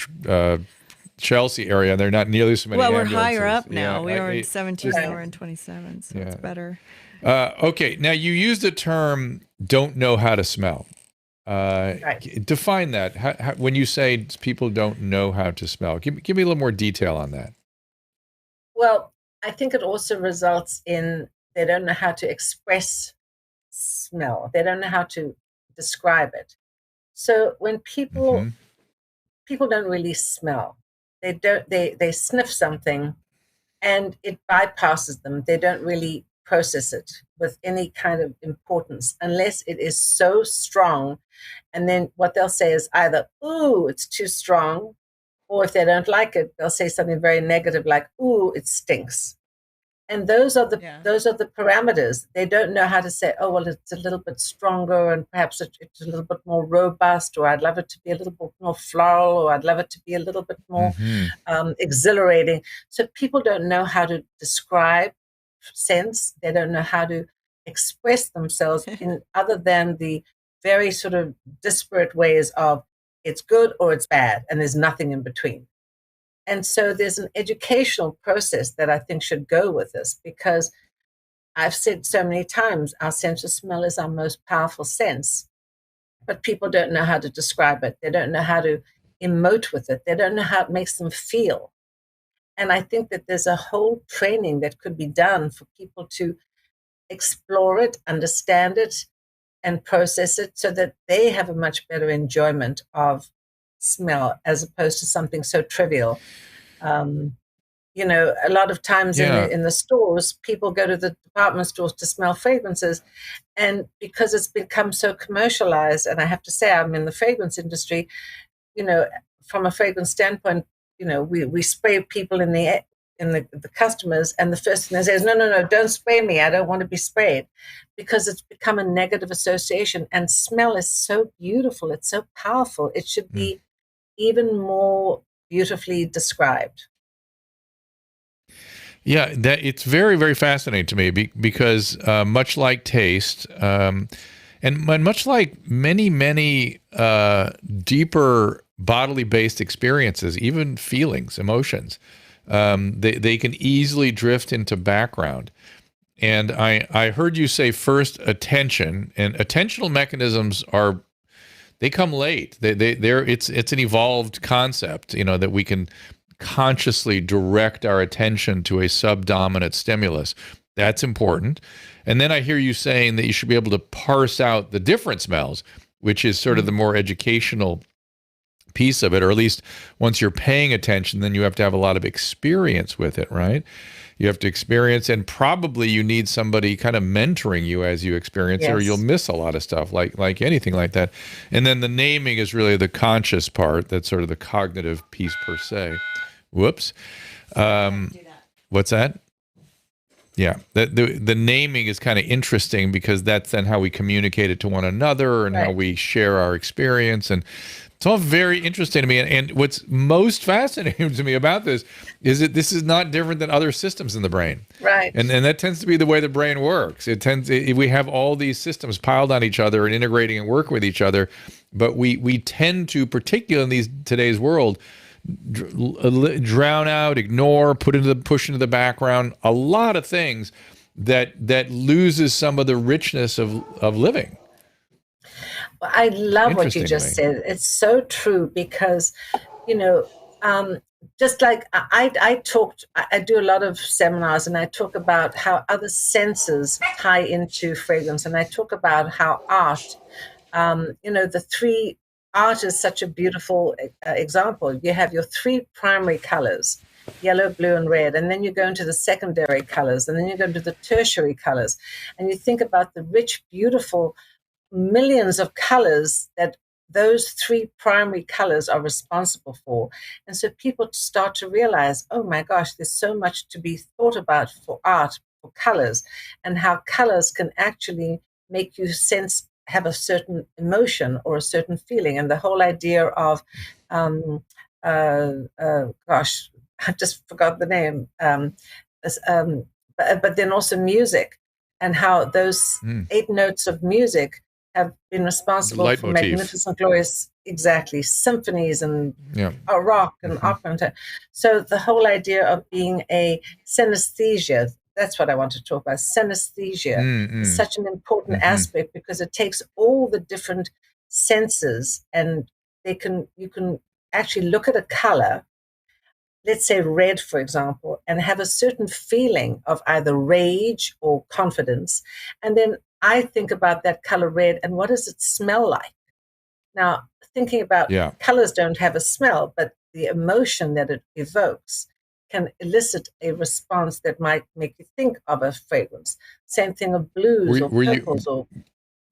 S3: Chelsea area, and they're not nearly so many.
S4: Well, we're
S3: ambulances.
S4: higher up now.
S3: Yeah,
S4: we were in 17, now we're in 27, so it's better.
S3: Okay, now you use the term "don't know how to smell." Define that. How, when you say people don't know how to smell, give me a little more detail on that.
S5: Well, I think it also results in they don't know how to express smell. They don't know how to describe it. So when people don't really smell, they sniff something and it bypasses them. They don't really process it with any kind of importance unless it is so strong. And then what they'll say is either, ooh, it's too strong, or if they don't like it, they'll say something very negative like, ooh, it stinks. And those are the parameters. They don't know how to say, oh, well, it's a little bit stronger and perhaps it's a little bit more robust, or I'd love it to be a little bit more floral, or I'd love it to be a little bit more exhilarating. So people don't know how to describe sense. They don't know how to express themselves in other than the very sort of disparate ways of it's good or it's bad, and there's nothing in between. And so there's an educational process that I think should go with this, because I've said so many times, our sense of smell is our most powerful sense, but people don't know how to describe it. They don't know how to emote with it. They don't know how it makes them feel. And I think that there's a whole training that could be done for people to explore it, understand it, and process it so that they have a much better enjoyment of smell as opposed to something so trivial. A lot of times in the stores, people go to the department stores to smell fragrances, and because it's become so commercialized, and I have to say I'm in the fragrance industry, from a fragrance standpoint, we spray people in the customers, and the first thing they say is, no, don't spray me. I don't want to be sprayed, because it's become a negative association. And smell is so beautiful. It's so powerful. It should be even more beautifully described.
S3: Yeah, that it's very, very fascinating to me because much like taste, and much like many deeper bodily-based experiences, even feelings, emotions, they can easily drift into background. And I heard you say first attention, and attentional mechanisms they come late. It's an evolved concept, that we can consciously direct our attention to a subdominant stimulus. That's important. And then I hear you saying that you should be able to parse out the different smells, which is sort of the more educational piece of it, or at least once you're paying attention, then you have to have a lot of experience with it, right? You have to experience, and probably you need somebody kind of mentoring you as you experience it, or you'll miss a lot of stuff, like anything like that. And then the naming is really the conscious part. That's sort of the cognitive piece per se. Whoops. What's that? Yeah, the naming is kind of interesting because that's then how we communicate it to one another and how we share our experience. And it's all very interesting to me. And what's most fascinating to me about this is that this is not different than other systems in the brain.
S5: Right.
S3: And that tends to be the way the brain works. We have all these systems piled on each other and integrating and working with each other. But we tend to, particularly in today's world, drown out, ignore, push into the background a lot of things that loses some of the richness of living.
S5: Well, I love what you just said. It's so true because, just like I do a lot of seminars and I talk about how other senses tie into fragrance, and I talk about how art, art is such a beautiful example. You have your three primary colors, yellow, blue, and red, and then you go into the secondary colors, and then you go into the tertiary colors, and you think about the rich, beautiful millions of colors that those three primary colors are responsible for. And so people start to realize, oh my gosh, there's so much to be thought about for art, for colors, and how colors can actually make you have a certain emotion or a certain feeling. And the whole idea of, gosh, I just forgot the name, but then also music, and how those 8 notes of music have been responsible for magnificent, glorious, symphonies and rock and opera. So the whole idea of being a synesthesia, that's what I want to talk about. Synesthesia is such an important aspect because it takes all the different senses, and you can actually look at a color, let's say red, for example, and have a certain feeling of either rage or confidence. And then I think about that color red and what does it smell like? Now, thinking about colors don't have a smell, but the emotion that it evokes can elicit a response that might make you think of a fragrance. Same thing of blues or purples.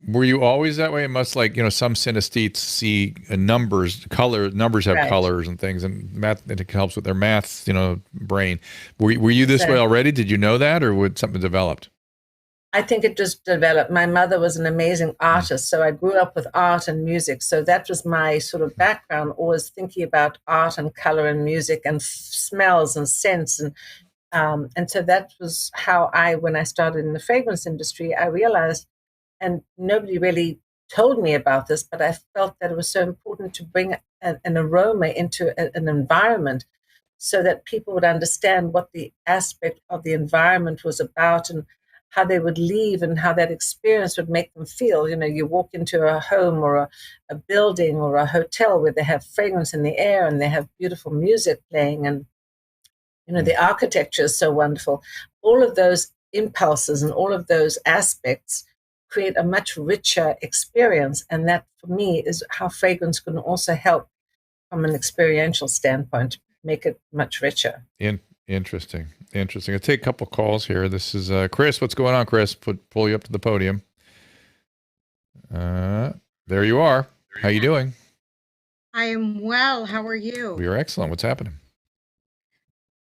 S3: Were you always that way? It must, some synesthetes see numbers have colors and things, and math, it helps with their math, brain. Were you this way already? Did you know that, or would something developed?
S5: I think it just developed. My mother was an amazing artist, so I grew up with art and music. So that was my sort of background, always thinking about art and color and music and smells and scents. And so that was how when I started in the fragrance industry, I realized, and nobody really told me about this, but I felt that it was so important to bring an aroma into an environment so that people would understand what the aspect of the environment was about and how they would leave and how that experience would make them feel. You walk into a home or a building or a hotel where they have fragrance in the air and they have beautiful music playing, and the architecture is so wonderful. All of those impulses and all of those aspects create a much richer experience, and that for me is how fragrance can also help from an experiential standpoint, make it much richer.
S3: Interesting. I'll take a couple calls here. This is Chris. What's going on, Chris? Pull you up to the podium. There you are. How you doing?
S6: I am well. How are you?
S3: We are excellent. What's happening?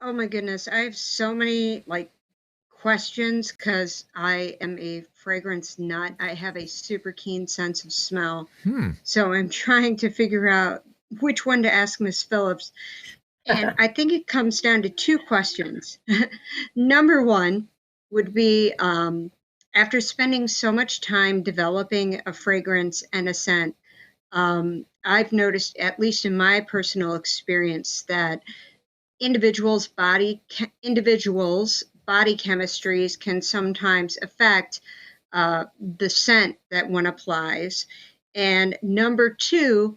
S6: Oh my goodness. I have so many questions because I am a fragrance nut. I have a super keen sense of smell. So I'm trying to figure out which one to ask Miss Phillips. And I think it comes down to 2 questions. Number 1 would be, after spending so much time developing a fragrance and a scent, I've noticed, at least in my personal experience, that individuals' body chemistries can sometimes affect the scent that one applies. And number 2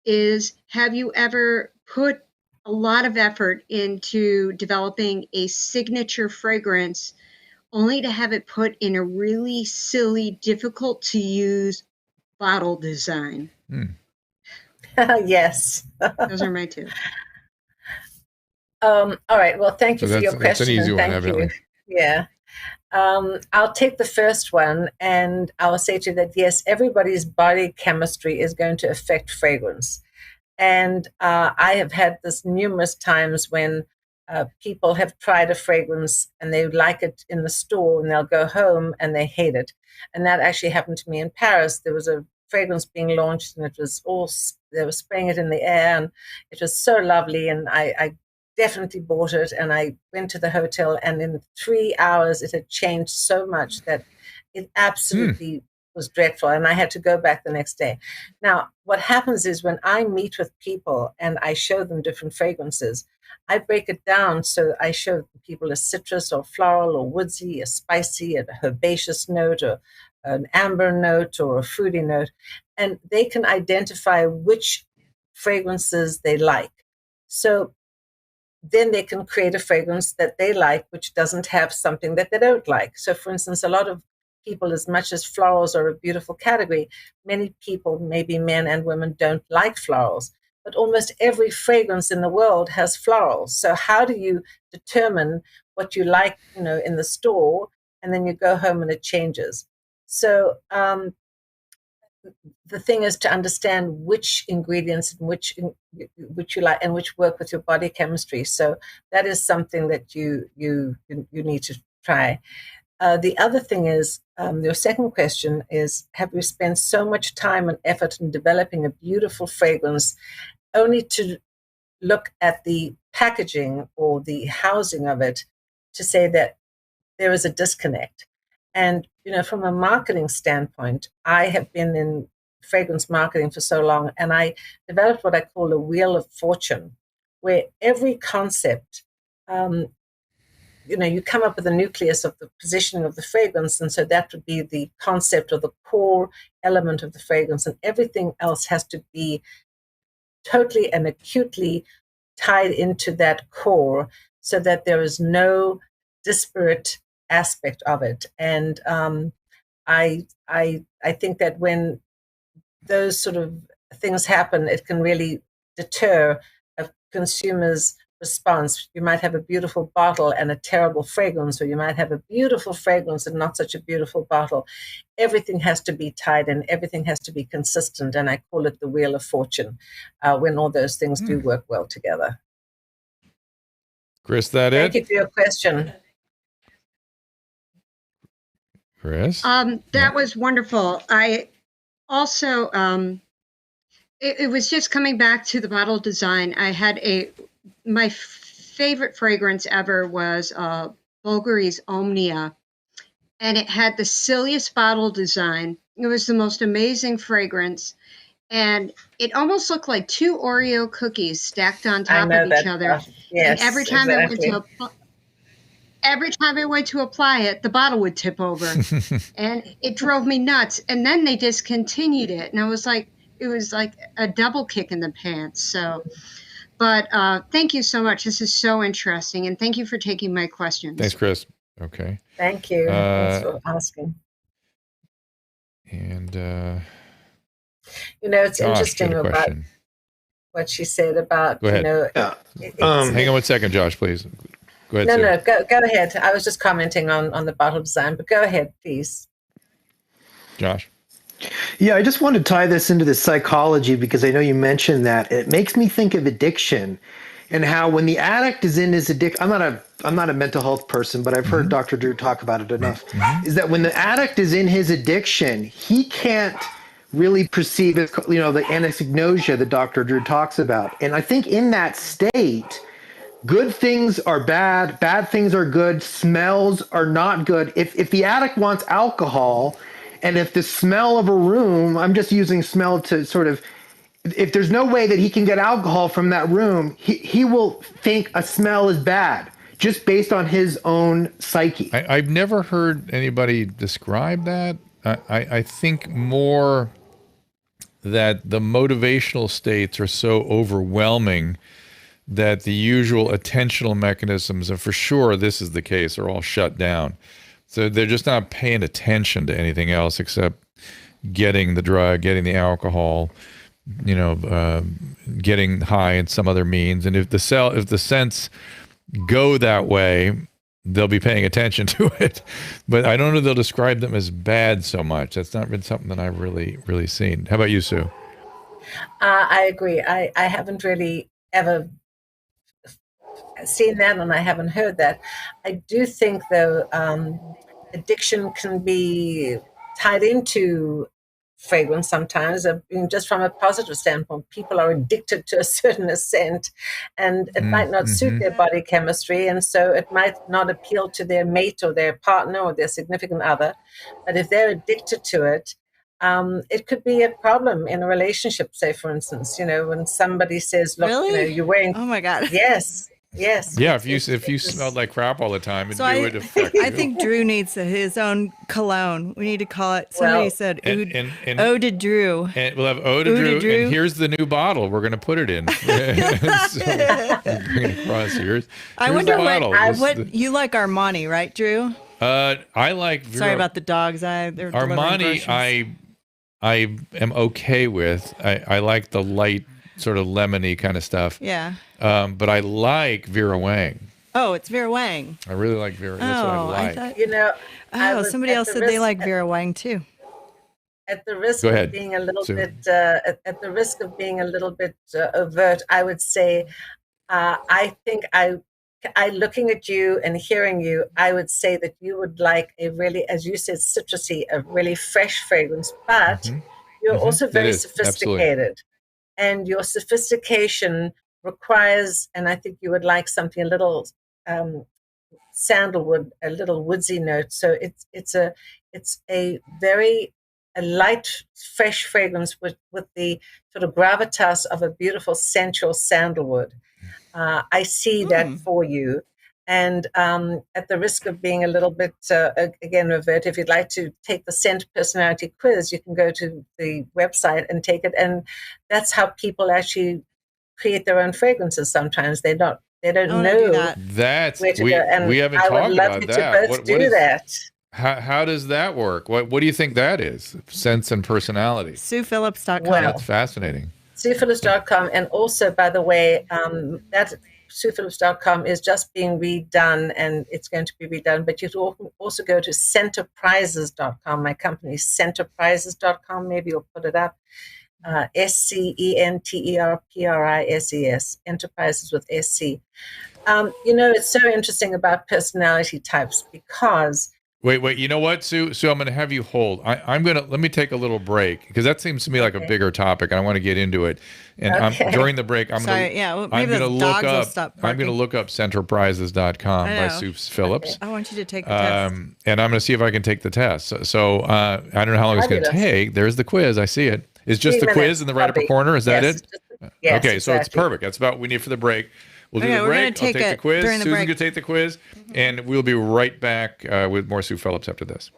S6: is, have you ever put a lot of effort into developing a signature fragrance only to have it put in a really silly, difficult to use bottle design?
S5: Yes.
S6: Those are my two.
S5: All right. Well, thank you
S3: So
S5: for your
S3: that's an
S5: question.
S3: easy
S5: And
S3: one,
S5: thank you.
S3: evidently.
S5: Yeah. I'll take the first one, and I'll say to you that yes, everybody's body chemistry is going to affect fragrance. And I have had this numerous times when people have tried a fragrance and they like it in the store, and they'll go home and they hate it. And that actually happened to me in Paris. There was a fragrance being launched, and it was they were spraying it in the air, and it was so lovely. And I definitely bought it, and I went to the hotel, and in 3 hours it had changed so much that it absolutely was dreadful, and I had to go back the next day. Now, what happens is when I meet with people and I show them different fragrances, I break it down so I show people a citrus or floral or woodsy, a spicy, a herbaceous note, or an amber note, or a fruity note, and they can identify which fragrances they like. So then they can create a fragrance that they like, which doesn't have something that they don't like. So, for instance, a lot of people, as much as florals are a beautiful category, many people, maybe men and women, don't like florals. But almost every fragrance in the world has florals. So how do you determine what you like, in the store, and then you go home and it changes? So the thing is to understand which ingredients and which you like and which work with your body chemistry. So that is something that you need to try. The other thing is, your second question is, have you spent so much time and effort in developing a beautiful fragrance only to look at the packaging or the housing of it to say that there is a disconnect? And, from a marketing standpoint, I have been in fragrance marketing for so long, and I developed what I call a wheel of fortune, where every concept, you come up with a nucleus of the positioning of the fragrance, and so that would be the concept or the core element of the fragrance, and everything else has to be totally and acutely tied into that core so that there is no disparate aspect of it. And I think that when those sort of things happen, it can really deter a consumer's response. You might have a beautiful bottle and a terrible fragrance, or you might have a beautiful fragrance and not such a beautiful bottle. Everything has to be tied in, everything has to be consistent, and I call it the wheel of fortune, when all those things do work well together.
S3: Chris, that
S5: Thank
S3: it?
S5: you for your question.
S3: Chris?
S6: That was wonderful. I also, it was just coming back to the bottle design. I had my favorite fragrance ever was Bulgari's Omnia, and it had the silliest bottle design. It was the most amazing fragrance, and it almost looked like two Oreo cookies stacked on top of each other.
S5: Yes,
S6: and every time I went to apply it, the bottle would tip over, and it drove me nuts. And then they discontinued it, and I was like, it was like a double kick in the pants. So, but thank you so much. This is so interesting, and thank you for taking my questions.
S3: Thanks, Chris. Okay.
S5: Thank you. Thanks for asking.
S3: And
S5: it's
S3: Josh,
S5: interesting about what she said about,
S3: Go ahead. Hang on 1 second, Josh, please. Go ahead.
S5: Go ahead. I was just commenting on the bottle design, but go ahead, please.
S3: Josh.
S7: Yeah, I just want to tie this into the psychology because I know you mentioned that. It makes me think of addiction and how when the addict is in his addiction, I'm not a mental health person, but I've heard Dr. Drew talk about it enough, is that when the addict is in his addiction, he can't really perceive it, the anosognosia that Dr. Drew talks about. And I think in that state, good things are bad, bad things are good, smells are not good. If the addict wants alcohol, and if the smell of a room, I'm just using smell to sort of, if there's no way that he can get alcohol from that room, he will think a smell is bad just based on his own psyche.
S3: I've never heard anybody describe that. I think more that the motivational states are so overwhelming that the usual attentional mechanisms, and for sure this is the case, are all shut down. So they're just not paying attention to anything else except getting the drug, getting the alcohol, getting high in some other means. And if the scents go that way, they'll be paying attention to it. But I don't know they'll describe them as bad so much. That's not been something that I've really seen. How about you, Sue?
S5: I agree. I haven't really ever seen that, and I haven't heard that. I do think, though, addiction can be tied into fragrance sometimes. Just from a positive standpoint, people are addicted to a certain scent, and it might not suit their body chemistry, and so it might not appeal to their mate or their partner or their significant other. But if they're addicted to it, it could be a problem in a relationship. Say, for instance, when somebody says, "Look,
S4: Really?
S5: you're wearing."
S4: Oh my God.
S5: Yes.
S3: Yeah, if you smelled like crap all the time, it would affect you.
S4: I think Drew needs his own cologne. We need to call it. Somebody said Ode to Drew.
S3: And we'll have Ode to Drew. And here's the new bottle we're going to put it in. So, bring it across here.
S4: I wonder what you like Armani, right, Drew?
S3: I like.
S4: Sorry about the dogs.
S3: Armani. I am okay with. I like the light, sort of lemony kind of stuff.
S4: Yeah.
S3: But I like Vera Wang.
S4: Oh, it's Vera Wang.
S3: I really like Vera. That's what I like.
S4: Somebody else said they like Vera Wang too.
S5: At the risk of being a little bit overt, I would say, I think I looking at you and hearing you, I would say that you would like a really, as you said, citrusy, a really fresh fragrance, but you're also very sophisticated. Absolutely. And your sophistication requires, and I think you would like something a little sandalwood, a little woodsy note. So it's a very light, fresh fragrance with the sort of gravitas of a beautiful sensual sandalwood. I see that for you. And at the risk of being a little bit, again, revert, if you'd like to take the scent personality quiz, you can go to the website and take it. And that's how people actually create their own fragrances. Sometimes they don't know.
S3: That's
S5: where to go. And
S3: we haven't talked about that.
S5: I would love you to both do that.
S3: How does that work? What do you think that is? Sense and personality.
S4: SuePhillips.com.
S5: Well,
S3: that's fascinating.
S5: SuePhillips.com. And also, by the way, that SuePhillips.com is just being redone, and it's going to be redone. But you can also go to Centerprises.com. My company is Centerprises.com. Maybe you'll put it up. SCENTERPRISES. Enterprises with SC. It's so interesting about personality types because.
S3: Wait. You know what, Sue? I'm going to have you hold. Let me take a little break because that seems to me like a bigger topic, and I want to get into it. And during the break, I'm going to look up Centerprises.com by Sue Phillips.
S4: I want you to take the test.
S3: And I'm going to see if I can take the test. So I don't know how long it's going to take. There's the quiz. I see it. It's just the quiz in the right upper corner. Is that it?
S5: Yes,
S3: okay, so it's perfect. That's about what we need for the break. We'll do the break. I'll take the quiz. Susan's going to take the quiz. And we'll be right back with more Sue Phillips after this.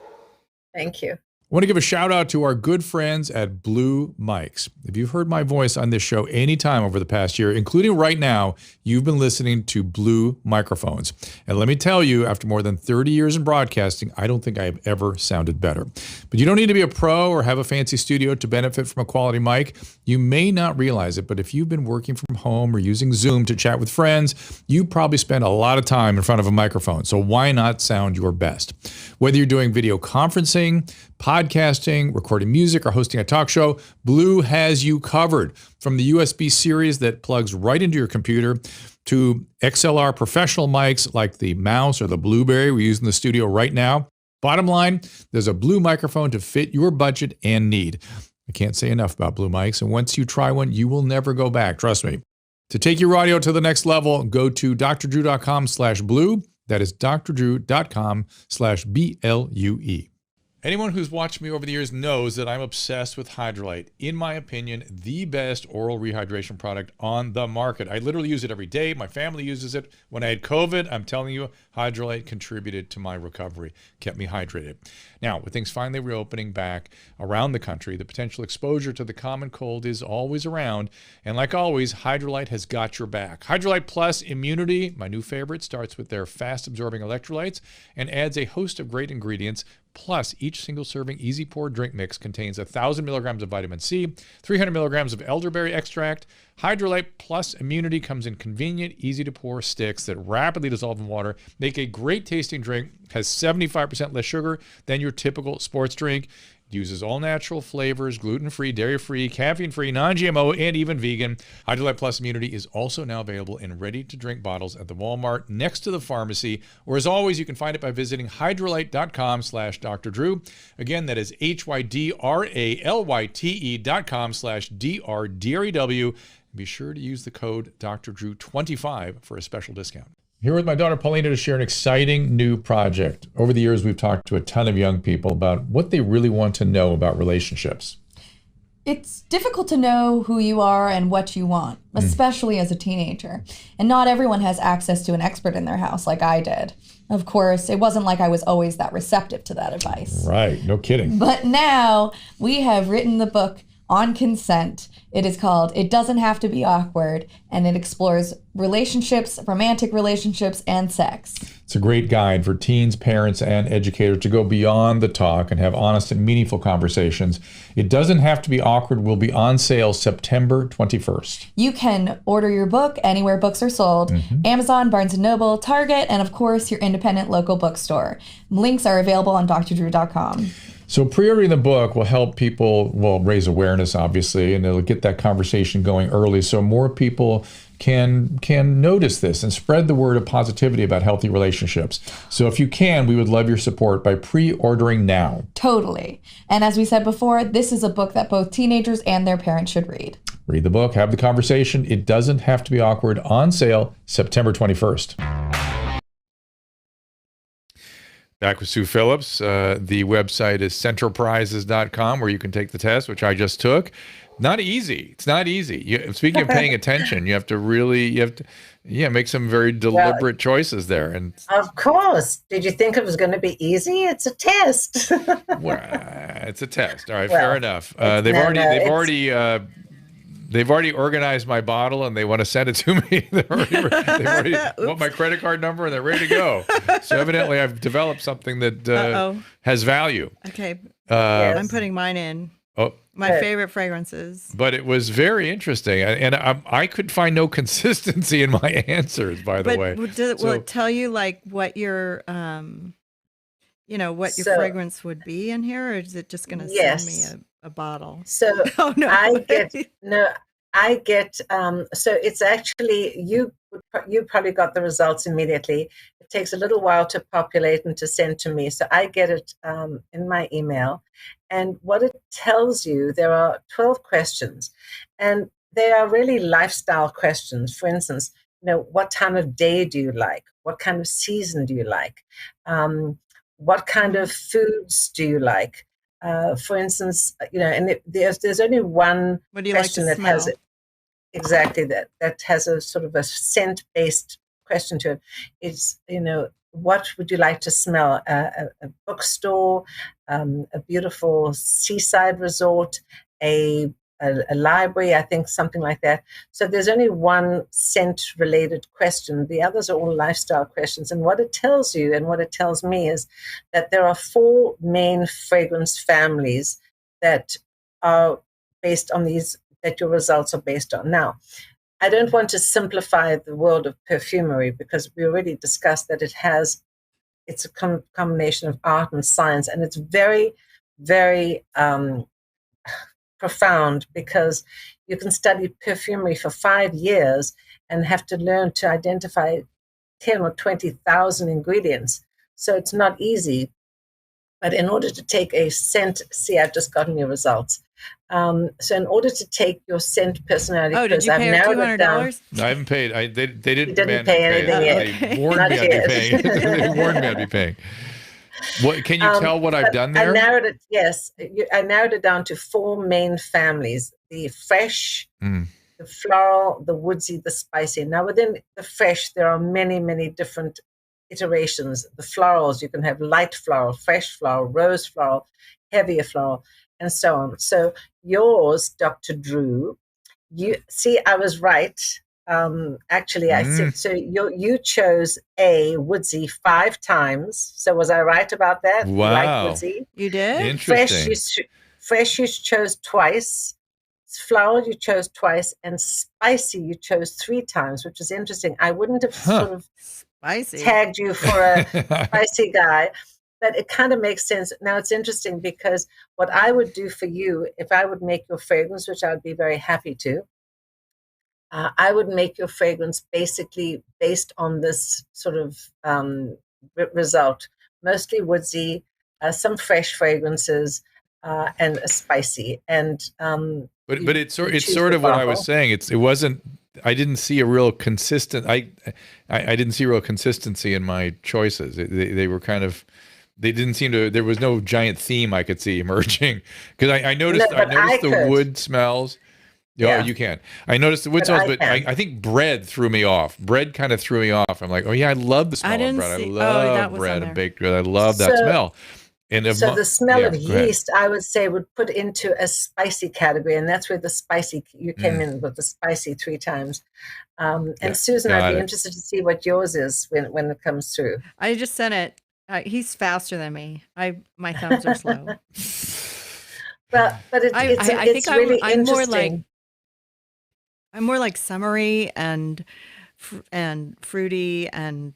S5: Thank you.
S3: I want to give a shout out to our good friends at Blue Mics. If you've heard my voice on this show any time over the past year, including right now, you've been listening to Blue microphones. And let me tell you, after more than 30 years in broadcasting, I don't think I have ever sounded better. But you don't need to be a pro or have a fancy studio to benefit from a quality mic. You may not realize it, but if you've been working from home or using Zoom to chat with friends, you probably spend a lot of time in front of a microphone. So why not sound your best? Whether you're doing video conferencing, podcasting, recording music, or hosting a talk show, Blue has you covered. From the USB series that plugs right into your computer to XLR professional mics like the Mouse or the Blueberry we use in the studio right now. Bottom line, there's a Blue microphone to fit your budget and need. I can't say enough about Blue mics, and once you try one, you will never go back, trust me. To take your audio to the next level, go to drdrew.com/blue. That is drdrew.com/BLUE. Anyone who's watched me over the years knows that I'm obsessed with Hydrolite. In my opinion, the best oral rehydration product on the market. I literally use it every day. My family uses it. When I had COVID, I'm telling you, Hydrolite contributed to my recovery, kept me hydrated. Now, with things finally reopening back around the country, the potential exposure to the common cold is always around. And like always, Hydrolite has got your back. Hydrolite Plus Immunity, my new favorite, starts with their fast-absorbing electrolytes and adds a host of great ingredients. Plus, each single serving easy pour drink mix contains 1,000 milligrams of vitamin C, 300 milligrams of elderberry extract. Hydrolite Plus Immunity comes in convenient, easy to pour sticks that rapidly dissolve in water, make a great tasting drink, has 75% less sugar than your typical sports drink. Uses all natural flavors, gluten-free, dairy-free, caffeine-free, non-GMO, and even vegan. Hydrolite Plus Immunity is also now available in ready-to-drink bottles at the Walmart next to the pharmacy. Or as always, you can find it by visiting hydrolite.com/Dr. Drew. Again, that is HYDRALYTE.com/DRDREW. Be sure to use the code Dr. Drew 25 for a special discount. Here with my daughter Paulina to share an exciting new project. Over the years, we've talked to a ton of young people about what they really want to know about relationships.
S8: It's difficult to know who you are and what you want, especially as a teenager. And not everyone has access to an expert in their house like I did. Of course, it wasn't like I was always that receptive to that advice.
S3: Right, no kidding.
S8: But now we have written the book on consent. It is called It Doesn't Have to Be Awkward, and it explores relationships, romantic relationships, and sex.
S3: It's a great guide for teens, parents, and educators to go beyond the talk and have honest and meaningful conversations. It Doesn't Have to Be Awkward will be on sale September 21st.
S8: You can order your book anywhere books are sold, Amazon, Barnes & Noble, Target, and of course your independent local bookstore. Links are available on drdrew.com.
S3: So pre-ordering the book will help people, well, raise awareness, obviously, and it'll get that conversation going early so more people can notice this and spread the word of positivity about healthy relationships. So if you can, we would love your support by pre-ordering now.
S8: Totally. And as we said before, this is a book that both teenagers and their parents should read.
S3: Read the book, have the conversation. It Doesn't Have to Be Awkward, on sale September 21st. Back with Sue Phillips. The website is centralprizes.com, where you can take the test, which I just took. Not easy. It's not easy. Speaking of paying attention, you have to make some very deliberate choices there. And
S5: of course. Did you think it was going to be easy? It's a test.
S3: Well, it's a test. All right, fair enough. They've already organized my bottle and they want to send it to me. They've already want my credit card number and they're ready to go. So evidently I've developed something that has value.
S4: Okay.
S5: Yes.
S4: I'm putting mine in.
S3: Oh,
S4: My favorite fragrances.
S3: but it was very interesting. And I could find no consistency in my answers, by the way.
S4: Will it tell you like what your what your
S5: So-
S4: fragrance would be in here, or is it just going to
S5: Yes.
S4: send me a bottle?
S5: So
S4: Oh no.
S5: I get so it's actually you probably got the results immediately. It takes a little while to populate and to send to me. So I get it in my email. And what it tells you, there are 12 questions, and they are really lifestyle questions. For instance, what time of day do you like? What kind of season do you like? What kind of foods do you like? For instance, and there's only one
S4: What do you like
S5: question
S4: to
S5: that
S4: smell?
S5: has exactly that has a sort of a scent-based question to it. It's, what would you like to smell? A bookstore, a beautiful seaside resort, a library, I think, something like that. So there's only one scent-related question. The others are all lifestyle questions. And what it tells you and what it tells me is that there are 4 main fragrance families that are based on these, that your results are based on. Now, I don't want to simplify the world of perfumery because we already discussed that it's a combination of art and science, and it's very, very profound because you can study perfumery for 5 years and have to learn to identify 10 or 20,000 ingredients. So it's not easy. But in order to take a scent, see, I've just gotten your results. So in order to take your scent personality,
S4: Oh, did you
S5: I've
S4: pay her
S5: narrowed it down.
S4: $200?
S3: No, I haven't paid. They didn't
S5: didn't
S3: demand
S5: pay
S3: me to
S5: anything
S3: it.
S5: yet.
S3: They warned
S5: Not
S3: me I'd be
S5: yet.
S3: paying. They warned me I'd be paying. What can you tell what I've done there?
S5: I narrowed it. Yes, I narrowed it down to 4 main families: the fresh, the floral, the woodsy, the spicy. Now, within the fresh, there are many, many different iterations. The florals, you can have light floral, fresh floral, rose floral, heavier floral, and so on. So yours, Dr. Drew, you see, I was right. Actually, I said, so you chose a woodsy 5 times. So was I right about that?
S3: Wow.
S5: You like woodsy?
S4: You did?
S3: Interesting.
S5: Fresh you chose twice. Floral you chose twice, and spicy you chose 3 times, which is interesting. I wouldn't have sort of tagged you for a spicy guy, but it kind of makes sense. Now it's interesting because what I would do for you, if I would make your fragrance, which I would be very happy to, I would make your fragrance basically based on this sort of result, mostly woodsy, some fresh fragrances, and a spicy. And
S3: but it's sort of what I was saying. It wasn't. I didn't see a real consistent. I didn't see real consistency in my choices. They were kind of. They didn't seem to. There was no giant theme I could see emerging because I noticed. I noticed the wood smells. Yeah, you can. I noticed the wood smells, but I think bread threw me off. Bread kind of threw me off. I'm like, oh yeah, I love the smell of bread. I love bread and baked bread. I love that smell. And
S5: so the smell of yeast, I would say, would put into a spicy category, and that's where the spicy you came in with the spicy 3 times. And Susan, I'd be interested to see what yours is when it comes through.
S4: I just sent it. He's faster than me. My thumbs are slow.
S5: but it's really interesting.
S4: I'm more like summery and fruity and,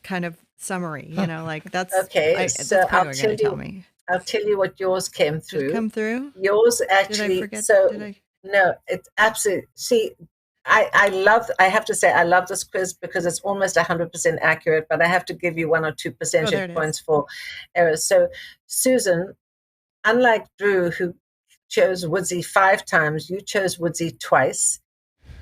S4: kind of summery, like that's
S5: okay.
S4: That's
S5: so I'll tell you what yours came through.
S4: Did it come through?
S5: Yours actually. No, it's absolutely. See, I have to say, I love this quiz because it's almost 100% accurate, but I have to give you 1 or 2 percentage points for errors. So, Susan, unlike Drew, who chose woodsy 5 times, you chose woodsy twice.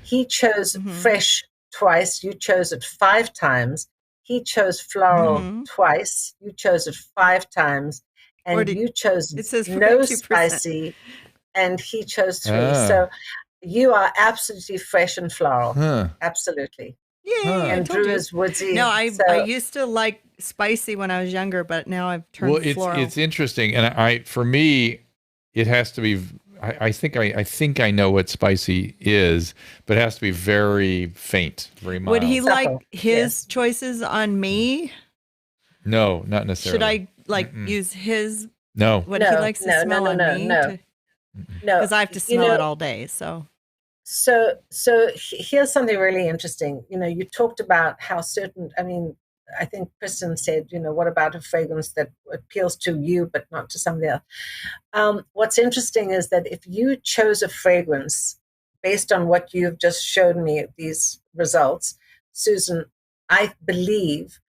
S5: He chose fresh twice. You chose it 5 times. He chose floral twice. You chose it 5 times. And you chose no spicy. And he chose 3. So you are absolutely fresh and floral. Absolutely.
S4: Yeah.
S5: And Drew is woodsy.
S4: No, I used to like spicy when I was younger, but now I've turned floral.
S3: It's interesting. And for me, it has to be. I think I know what spicy is, but it has to be very faint, very mild.
S4: Would he like his choices on me?
S3: No, not necessarily.
S4: Should I use his?
S3: No.
S4: What he likes to smell on me? No. Because I have to smell it all day. So
S5: here's something really interesting. You talked about how certain. I think Kristen said, what about a fragrance that appeals to you but not to somebody else? What's interesting is that if you chose a fragrance based on what you've just shown me, these results, Susan, I believe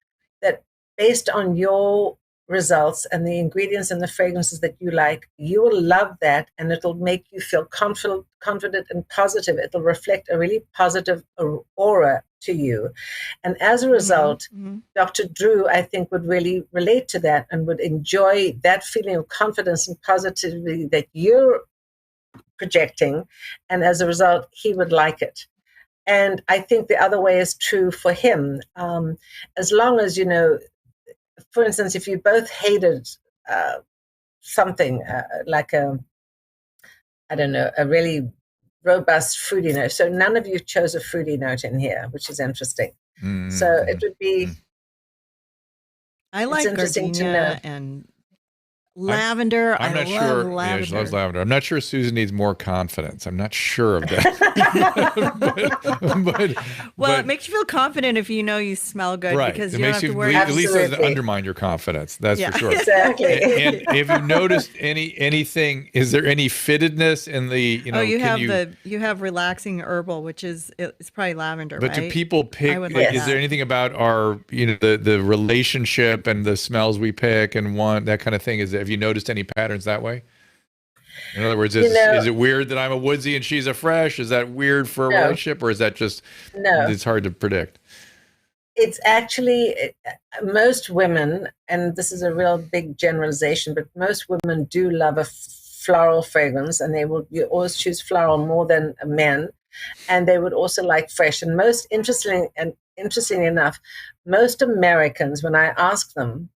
S5: that based on your results and the ingredients and the fragrances that you like, you will love that, and it'll make you feel confident and positive. It'll reflect a really positive aura to you. And as a result, Dr. Drew, I think, would really relate to that and would enjoy that feeling of confidence and positivity that you're projecting. And as a result, he would like it. And I think the other way is true for him. As long as, for instance, if you both hated something like a really robust fruity note. So none of you chose a fruity note in here, which is interesting. So it would be.
S4: I like gardenia and lavender.
S3: I'm not sure.
S4: Lavender.
S3: Yeah, she loves lavender. I'm not sure Susan needs more confidence. I'm not sure of that. but
S4: it makes you feel confident if you smell good,
S3: right.
S4: because
S3: it
S4: you don't
S3: makes
S4: have to
S3: you
S4: worry.
S3: at least doesn't undermine your confidence. That's for sure.
S5: Exactly.
S3: And if you noticed anything, is there any fittedness in the
S4: you have relaxing herbal, which it's probably lavender.
S3: But
S4: right?
S3: do people pick? Is there anything about our the relationship and the smells we pick and want, that kind of thing? Have you noticed any patterns that way? In other words, is it weird that I'm a woodsy and she's a fresh? Is that weird for a relationship, or is that just it's hard to predict?
S5: It's actually most women, and this is a real big generalization, but most women do love a floral fragrance, and you always choose floral more than men, and they would also like fresh. And interestingly enough, most Americans, when I ask them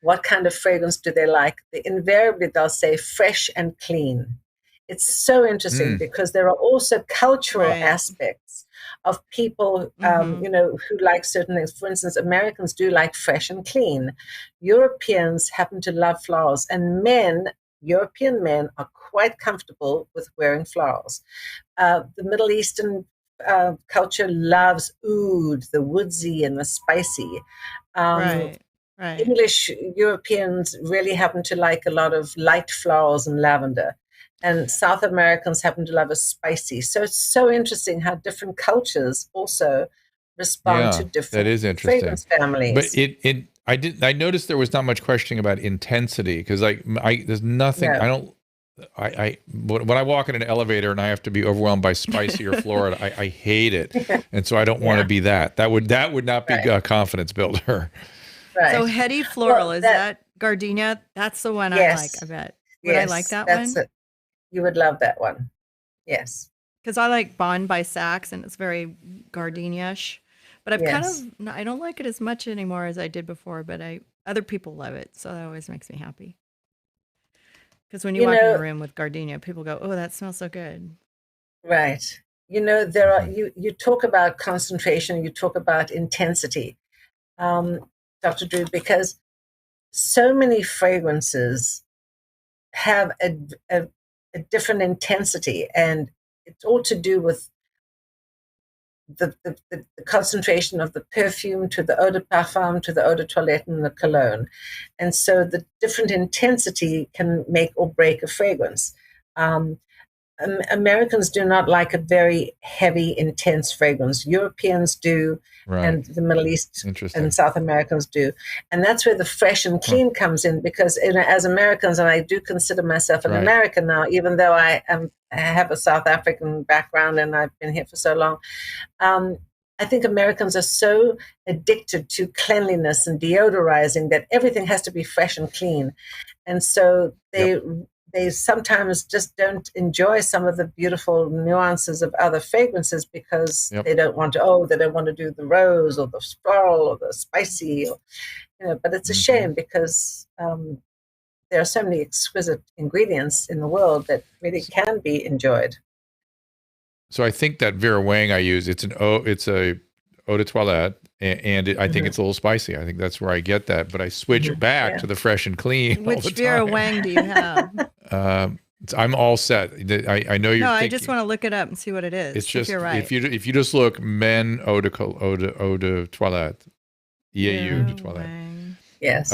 S5: what kind of fragrance do they like, invariably they'll say fresh and clean. It's so interesting because there are also cultural aspects of people, who like certain things. For instance, Americans do like fresh and clean. Europeans happen to love flowers, and European men are quite comfortable with wearing flowers. The Middle Eastern culture loves oud, the woodsy and the spicy.
S4: Right.
S5: English Europeans really happen to like a lot of light flowers and lavender. And South Americans happen to love a spicy. So it's so interesting how different cultures also respond to different
S3: that is interesting.
S5: fragrance families.
S3: But I noticed there was not much questioning about intensity, because there's nothing.
S5: No.
S3: When I walk in an elevator and I have to be overwhelmed by spicy or floral, I hate it, and so I don't want to be that. That would not be a confidence builder.
S5: Right.
S4: So heady floral, is that gardenia? That's the one I like, I bet. Would I like that one?
S5: You would love that one. Yes.
S4: Because I like Bond by Saks, and it's very gardenia-ish. But I don't like it as much anymore as I did before, but other people love it, so that always makes me happy. Because when you walk in a room with gardenia, people go, "Oh, that smells so good."
S5: Right. There are you talk about concentration, you talk about intensity, Dr. Drew, because so many fragrances have a different intensity, and it's all to do with the concentration of the perfume to the eau de parfum to the eau de toilette and the cologne. And so the different intensity can make or break a fragrance. Americans do not like a very heavy, intense fragrance. Europeans do, and the Middle East and South Americans do. And that's where the fresh and clean comes in, because as Americans, and I do consider myself an American now, even though I have a South African background and I've been here for so long, I think Americans are so addicted to cleanliness and deodorizing that everything has to be fresh and clean. And so they sometimes just don't enjoy some of the beautiful nuances of other fragrances because they don't want to do the rose or the floral or the spicy, but it's a shame because there are so many exquisite ingredients in the world that really can be enjoyed.
S3: So I think that Vera Wang I use, it's a eau de toilette, and I think it's a little spicy. I think that's where I get that, but I switch back to the fresh and clean.
S4: Which Vera Wang do you have?
S3: I'm all set. I know you're.
S4: No, I just want to look it up and see what it is.
S3: It's just
S4: if you're right.
S3: If you just look men eau de toilette, EAU de toilette.
S5: Yes.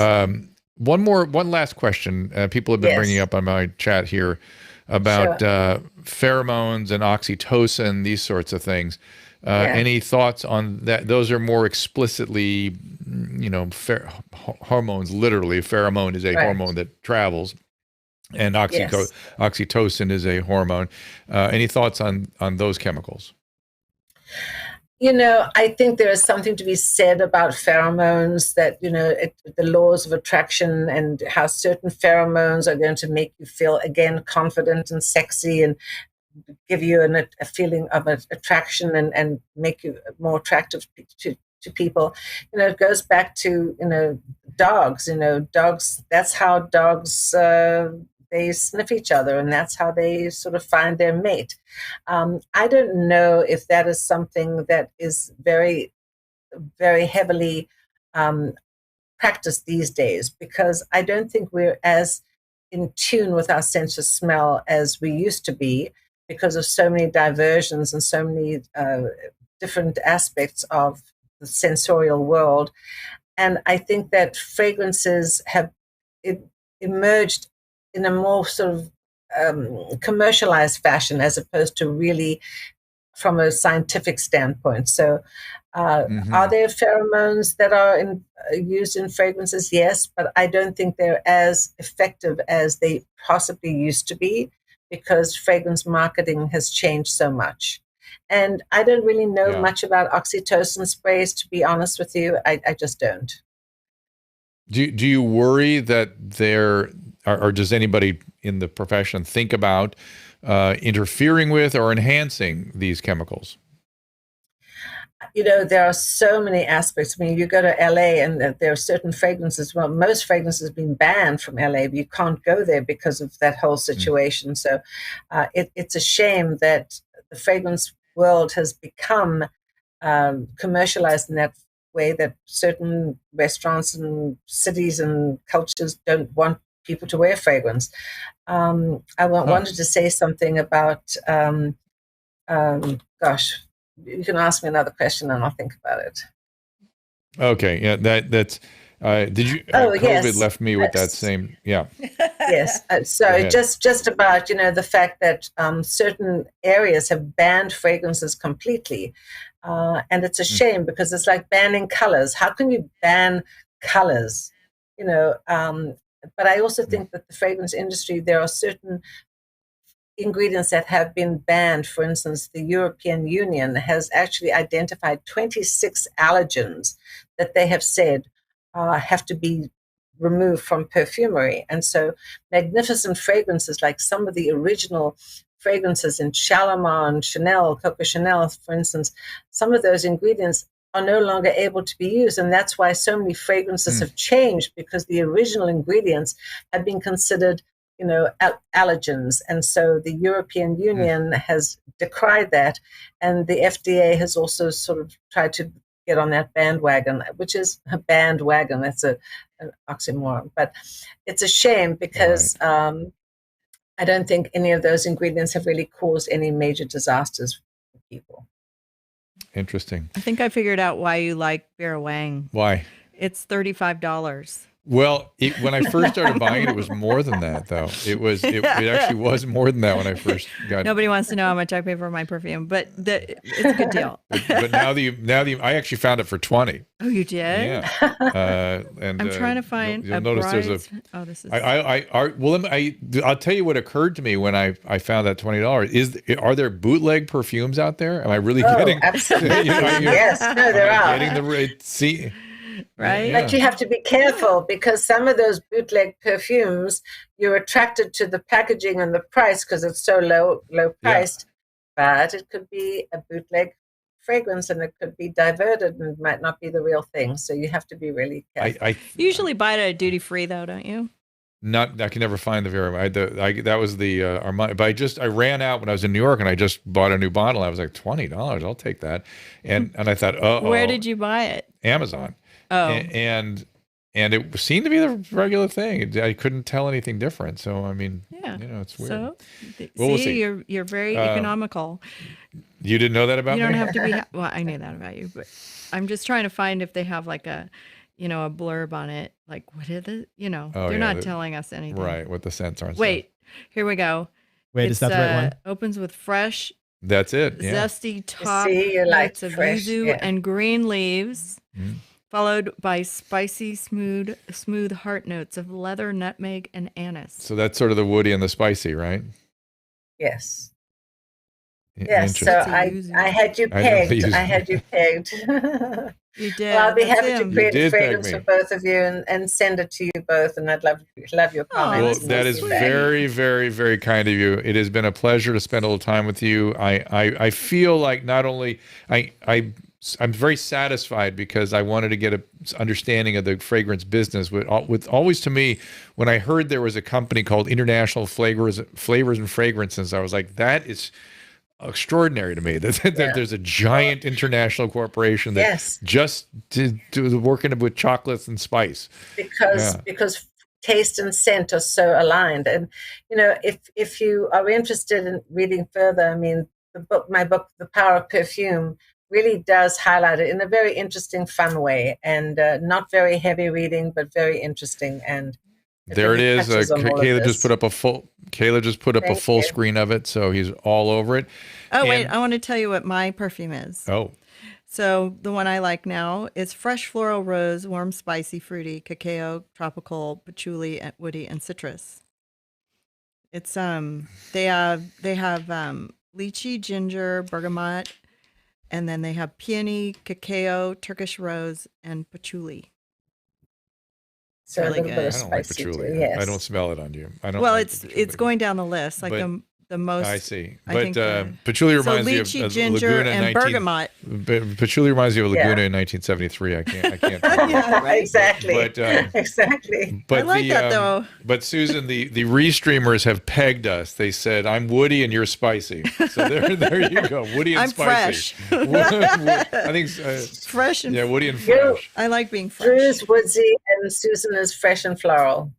S3: One last question. People have been bringing up on my chat here about pheromones and oxytocin, these sorts of things. Any thoughts on that? Those are more explicitly, hormones. Literally, a pheromone is a hormone that travels, and oxytocin is a hormone. Any thoughts on those chemicals?
S5: I think there is something to be said about pheromones, that, the laws of attraction and how certain pheromones are going to make you feel, again, confident and sexy and give you a feeling of attraction and make you more attractive to people. It goes back to, dogs, dogs, that's how dogs, they sniff each other, and that's how they sort of find their mate. I don't know if that is something that is very, very heavily practiced these days, because I don't think we're as in tune with our sense of smell as we used to be, because of so many diversions and so many different aspects of the sensorial world. And I think that fragrances have emerged in a more sort of commercialized fashion, as opposed to really from a scientific standpoint. So are there pheromones that are used in fragrances? Yes, but I don't think they're as effective as they possibly used to be, because fragrance marketing has changed so much. And I don't really know
S3: Yeah.
S5: much about oxytocin sprays, to be honest with you. I just don't.
S3: Do you worry that there, or does anybody in the profession think about interfering with or enhancing these chemicals?
S5: You know, there are so many aspects. I mean, you go to LA and there are certain fragrances. Well, most fragrances have been banned from LA, but you can't go there because of that whole situation. So it's a shame that the fragrance world has become commercialized in that way, that certain restaurants and cities and cultures don't want people to wear fragrance. Wanted to say something about, gosh, you can ask me another question and I'll think about it.
S3: Okay, yeah, that's. Did you? COVID
S5: Yes.
S3: left me with that same. Yeah.
S5: Yes. So just about, you know, the fact that certain areas have banned fragrances completely, and it's a shame because it's like banning colors. How can you ban colors? You know. But I also think that the fragrance industry, there are certain ingredients that have been banned. For instance, the European Union has actually identified 26 allergens that they have said have to be removed from perfumery. And so magnificent fragrances, like some of the original fragrances in Shalimar, Chanel, Coco Chanel, for instance, some of those ingredients are no longer able to be used. And that's why so many fragrances have changed, because the original ingredients have been considered, you know, allergens. And so the European Union has decried that. And the FDA has also sort of tried to get on that bandwagon, which is a bandwagon. That's an oxymoron. But it's a shame because I don't think any of those ingredients have really caused any major disasters for people.
S3: Interesting.
S4: I think I figured out why you like Vera Wang.
S3: Why?
S4: It's $35.
S3: Well, when I first started buying it, it was more than that, though. It actually was more than that when I first got it.
S4: Nobody wants to know how much I pay for my perfume, but it's a good deal.
S3: But now I actually found it for $20.
S4: Oh, you did?
S3: Yeah. And
S4: I'm trying to find
S3: you'll
S4: a
S3: notice
S4: bride's...
S3: there's a.
S4: Oh, this is...
S3: I'll tell you what occurred to me when I found that $20. Are there bootleg perfumes out there? Am I really getting?
S5: Absolutely. Yes. No, there are.
S3: Getting the
S4: right?
S3: Yeah.
S5: But you have to be careful, because some of those bootleg perfumes, you're attracted to the packaging and the price because it's so low priced. Yeah. But it could be a bootleg fragrance and it could be diverted and it might not be the real thing. So you have to be really careful.
S4: You usually buy it at duty free, though, don't you?
S3: I can never find the Vera. That was the Armani. But I ran out when I was in New York and I just bought a new bottle. I was like, $20, I'll take that. And I thought,
S4: where did you buy it?
S3: Amazon.
S4: Oh.
S3: And it seemed to be the regular thing. I couldn't tell anything different. So I mean, it's weird.
S4: So
S3: we'll see.
S4: You're very economical.
S3: You didn't know that about me?
S4: You don't have to be. Well, I knew that about you, but I'm just trying to find if they have like a blurb on it. Like, what is it? They're not telling us anything.
S3: Right. What the scents are.
S4: Wait, here we go.
S9: Wait, is that the right one?
S4: Opens with fresh.
S3: That's it. Yeah.
S4: Zesty top
S5: notes
S4: of
S5: fresh,
S4: yuzu and green leaves. Followed by spicy, smooth heart notes of leather, nutmeg, and anise.
S3: So that's sort of the woody and the spicy, right?
S5: Yes. Yes. So I had you pegged. I had you pegged.
S4: You did.
S5: Well, I'll be happy to create a fragrance for both of you and send it to you both. And I'd love your comments.
S3: Well, that is very, very, very kind of you. It has been a pleasure to spend a little time with you. I feel like not only I'm very satisfied because I wanted to get an understanding of the fragrance business. With always, to me, when I heard there was a company called International Flavors and Fragrances, I was like, that is extraordinary to me. That there's a giant international corporation that just working with chocolates and spice.
S5: Because taste and scent are so aligned. And if you are interested in reading further, I mean, my book, The Power of Perfume, really does highlight it in a very interesting, fun way, and not very heavy reading, but very interesting. And
S3: there it is. Kayla just put up a full screen of it, so he's all over it.
S4: Oh, wait, I want to tell you what my perfume is.
S3: Oh.
S4: So the one I like now is fresh floral rose, warm, spicy, fruity, cacao, tropical, patchouli, woody, and citrus. It's they have lychee, ginger, bergamot, and then they have peony, cacao, Turkish rose, and patchouli.
S5: So
S4: really
S5: a little bit of
S3: I don't like
S5: spicy
S3: patchouli.
S5: too, yes.
S3: I don't smell it on you. I don't.
S4: Well,
S3: like
S4: it's going down the list, like
S3: But-
S4: the most.
S3: I see.
S4: I
S3: But
S4: think the-
S3: patchouli
S4: So
S3: reminds me
S4: lychee,
S3: of
S4: ginger,
S3: Laguna
S4: and bergamot.
S3: Patchouli reminds me of
S5: Yeah.
S3: Laguna in 1973. I can't.
S4: Yeah, right.
S5: Exactly.
S3: But
S5: Exactly.
S3: but
S4: I like that, though.
S3: But Susan, the restreamers have pegged us. They said I'm woody and you're spicy. So there you go. Woody and
S4: I'm
S3: spicy.
S4: fresh.
S3: I think
S4: Fresh and
S3: woody and
S5: You-
S3: fresh.
S4: I like being fresh.
S5: Drew's woodsy and Susan is fresh and floral.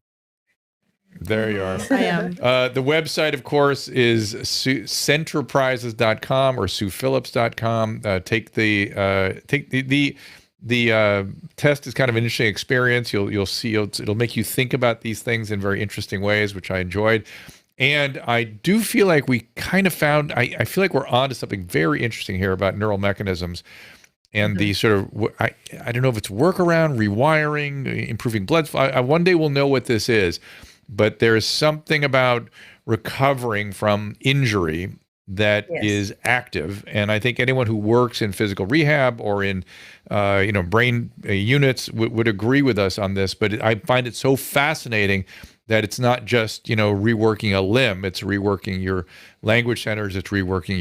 S3: There you are.
S4: I am.
S3: The website, of course, is centerprises.com or SuePhillips.com. Take the test is kind of an interesting experience. You'll see it'll make you think about these things in very interesting ways, which I enjoyed. And I do feel like we kind of found. I feel like we're onto something very interesting here about neural mechanisms. And the sort of, I don't know if it's workaround, rewiring, improving blood flow. One day we'll know what this is. But there's something about recovering from injury that is active. And I think anyone who works in physical rehab or in, brain units would agree with us on this. But I find it so fascinating that it's not just, reworking a limb. It's reworking your language centers. It's reworking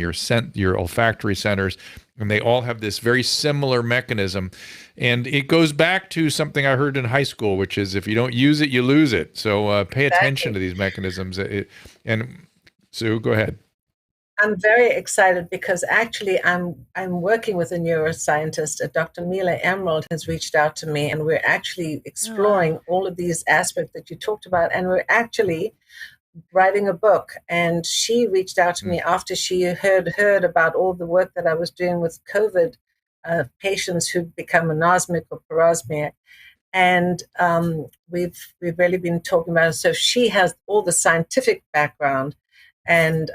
S3: your olfactory centers. And they all have this very similar mechanism. And it goes back to something I heard in high school, which is if you don't use it, you lose it. So pay attention to these mechanisms. And Sue, go ahead.
S5: I'm very excited because actually I'm working with a neuroscientist. Dr. Mila Emerald has reached out to me, and we're actually exploring all of these aspects that you talked about. And we're actually writing a book. And she reached out to me after she heard about all the work that I was doing with COVID patients who've become anosmic or parosmia. And we've really been talking about it. So she has all the scientific background. And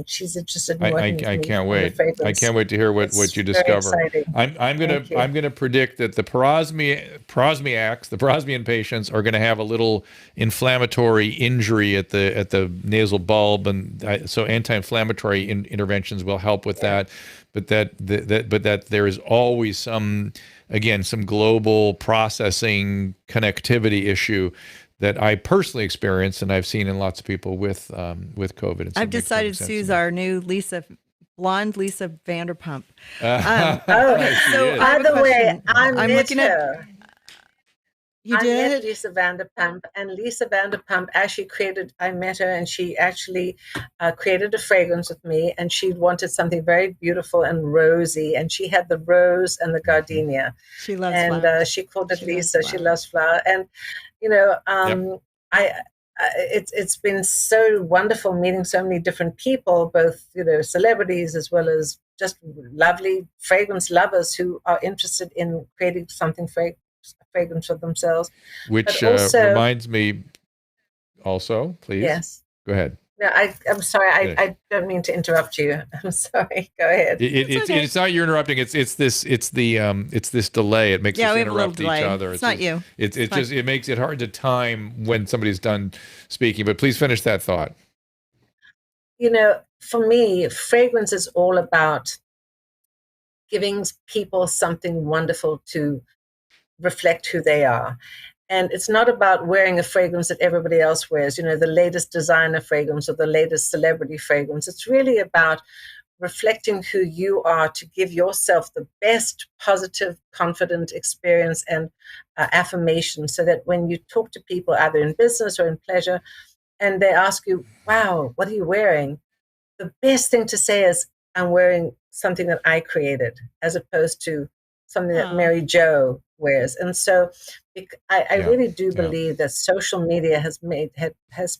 S5: she's interested in working with me.
S3: I can't wait. I can't wait to hear what you
S5: very
S3: discover.
S5: exciting.
S3: I'm gonna predict that the Parosmiacs, the Parosmian patients, are gonna have a little inflammatory injury at the nasal bulb, and so anti-inflammatory interventions will help with that. But that there is always some global processing connectivity issue that I personally experienced, and I've seen in lots of people with COVID. And
S4: I've decided Sue's our new blonde Lisa Vanderpump.
S5: So by the way, I'm looking at her. I met Lisa Vanderpump, and Lisa Vanderpump I met her, and she actually created a fragrance with me, and she wanted something very beautiful and rosy, and she had the rose and the gardenia.
S4: She loves
S5: flowers. And she called it Lisa. She loves flower. And, it's been so wonderful meeting so many different people, both, celebrities as well as just lovely fragrance lovers who are interested in creating something fragrance for themselves.
S3: Which
S5: also,
S3: reminds me also, please.
S5: Yes.
S3: Go ahead.
S5: No, I'm sorry. I don't mean to interrupt you. I'm sorry. Go ahead.
S3: It's not you interrupting. It's this delay. It makes us interrupt each other.
S4: It's not you.
S3: It makes it hard to time when somebody's done speaking. But please finish that thought.
S5: For me, fragrance is all about giving people something wonderful to reflect who they are. And it's not about wearing a fragrance that everybody else wears, the latest designer fragrance or the latest celebrity fragrance. It's really about reflecting who you are to give yourself the best positive, confident experience and affirmation, so that when you talk to people, either in business or in pleasure, and they ask you, wow, what are you wearing? The best thing to say is, I'm wearing something that I created, as opposed to something that Mary Jo wears. And so I really do believe that social media has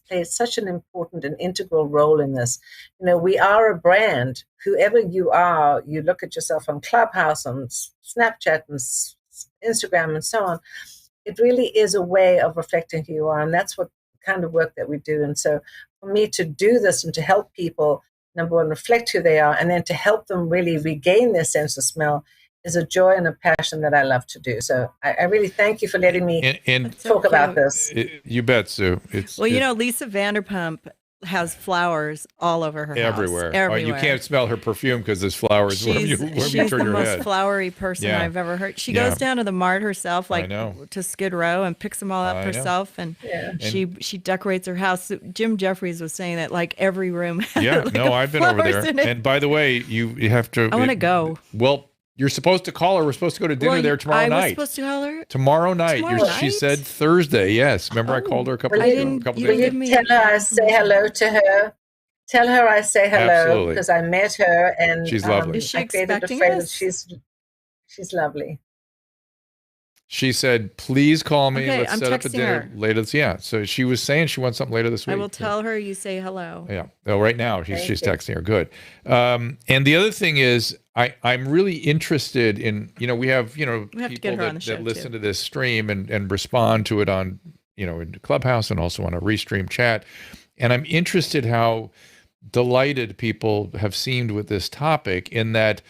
S5: played such an important and integral role in this. We are a brand. Whoever you are, you look at yourself on Clubhouse, on Snapchat and Instagram and so on. It really is a way of reflecting who you are. And that's what kind of work that we do. And so for me to do this and to help people, number one, reflect who they are, and then to help them really regain their sense of smell is a joy and a passion that I love to do. So I really thank you for letting me talk about this.
S3: You bet, Sue.
S4: Lisa Vanderpump has flowers all over her
S3: everywhere.
S4: house. Everywhere.
S3: Oh, you can't smell her perfume because there's flowers wherever you turn
S4: she's the
S3: your
S4: most
S3: head.
S4: flowery person I've ever heard. She goes down to the mart herself, like to Skid Row, and picks them all up herself. And she decorates her house. Jim Jeffries was saying that like every room. Had,
S3: I've been over there. And by the way, you have to.
S4: I want to go.
S3: Well, you're supposed to call her. We're supposed to go to dinner there tomorrow night.
S4: I was supposed to call her
S3: tomorrow night. She said Thursday. Yes, remember I called her a couple days ago.
S5: Will you tell her I say hello to her? Tell her I say hello because I met her and
S3: she's lovely.
S4: Is she
S5: I created
S4: expecting
S5: a friend.
S4: us?
S5: She's lovely.
S3: She said, "Please call me.
S4: Okay,
S3: Let's
S4: I'm
S3: set up a
S4: texting
S3: dinner
S4: her.
S3: later." Yeah. So she was saying she wants something later this week.
S4: I will tell her you say hello.
S3: Yeah. Oh, right now she's texting her. Good. And the other thing is, I'm really interested in, we have people that listen to this stream and respond to it on, in Clubhouse and also on a restream chat. And I'm interested how delighted people have seemed with this topic in that,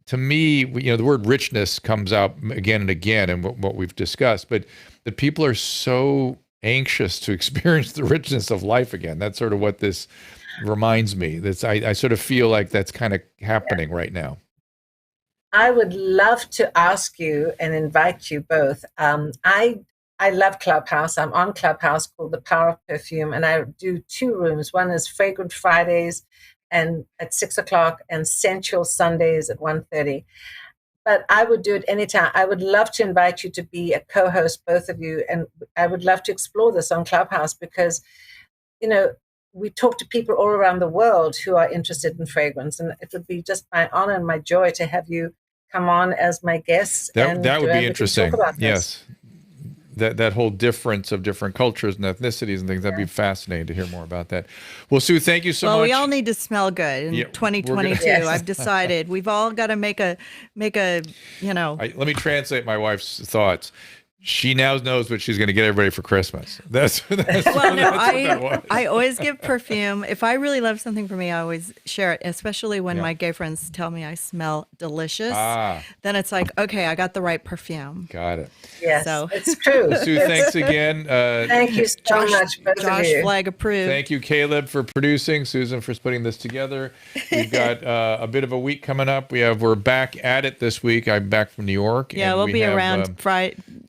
S3: to me, the word richness comes out again and again in what we've discussed, but the people are so anxious to experience the richness of life again. That's sort of what this reminds me. I sort of feel like that's kind of happening right now.
S5: I would love to ask you and invite you both. I love Clubhouse. I'm on Clubhouse called The Power of Perfume, and I do 2 rooms. One is Fragrant Fridays and at 6:00 and Sensual Sundays at 1:30. But I would do it anytime. I would love to invite you to be a co-host, both of you, and I would love to explore this on Clubhouse because, we talk to people all around the world who are interested in fragrance, and it would be just my honor and my joy to have you come on as my guests.
S3: That would be interesting. Yes. That whole difference of different cultures and ethnicities and things, that'd be fascinating to hear more about that. Well, Sue, thank you so much.
S4: Well, we all need to smell good in 2022. I've decided we've all got to make a. Let
S3: me translate my wife's thoughts. She now knows what she's going to get everybody for Christmas.
S4: I always give perfume. If I really love something for me, I always share it, especially when my gay friends tell me I smell delicious. Then it's like, okay, I got the right perfume.
S3: Got it.
S5: Yes, so it's true.
S3: Sue, thanks again.
S5: Thank you so much, both
S4: Josh
S5: of you.
S4: Flag approved.
S3: Thank you, Caleb, for producing, Susan for putting this together. We've got a bit of a week coming up. We're back at it this week. I'm back from New York.
S4: Yeah, we'll be around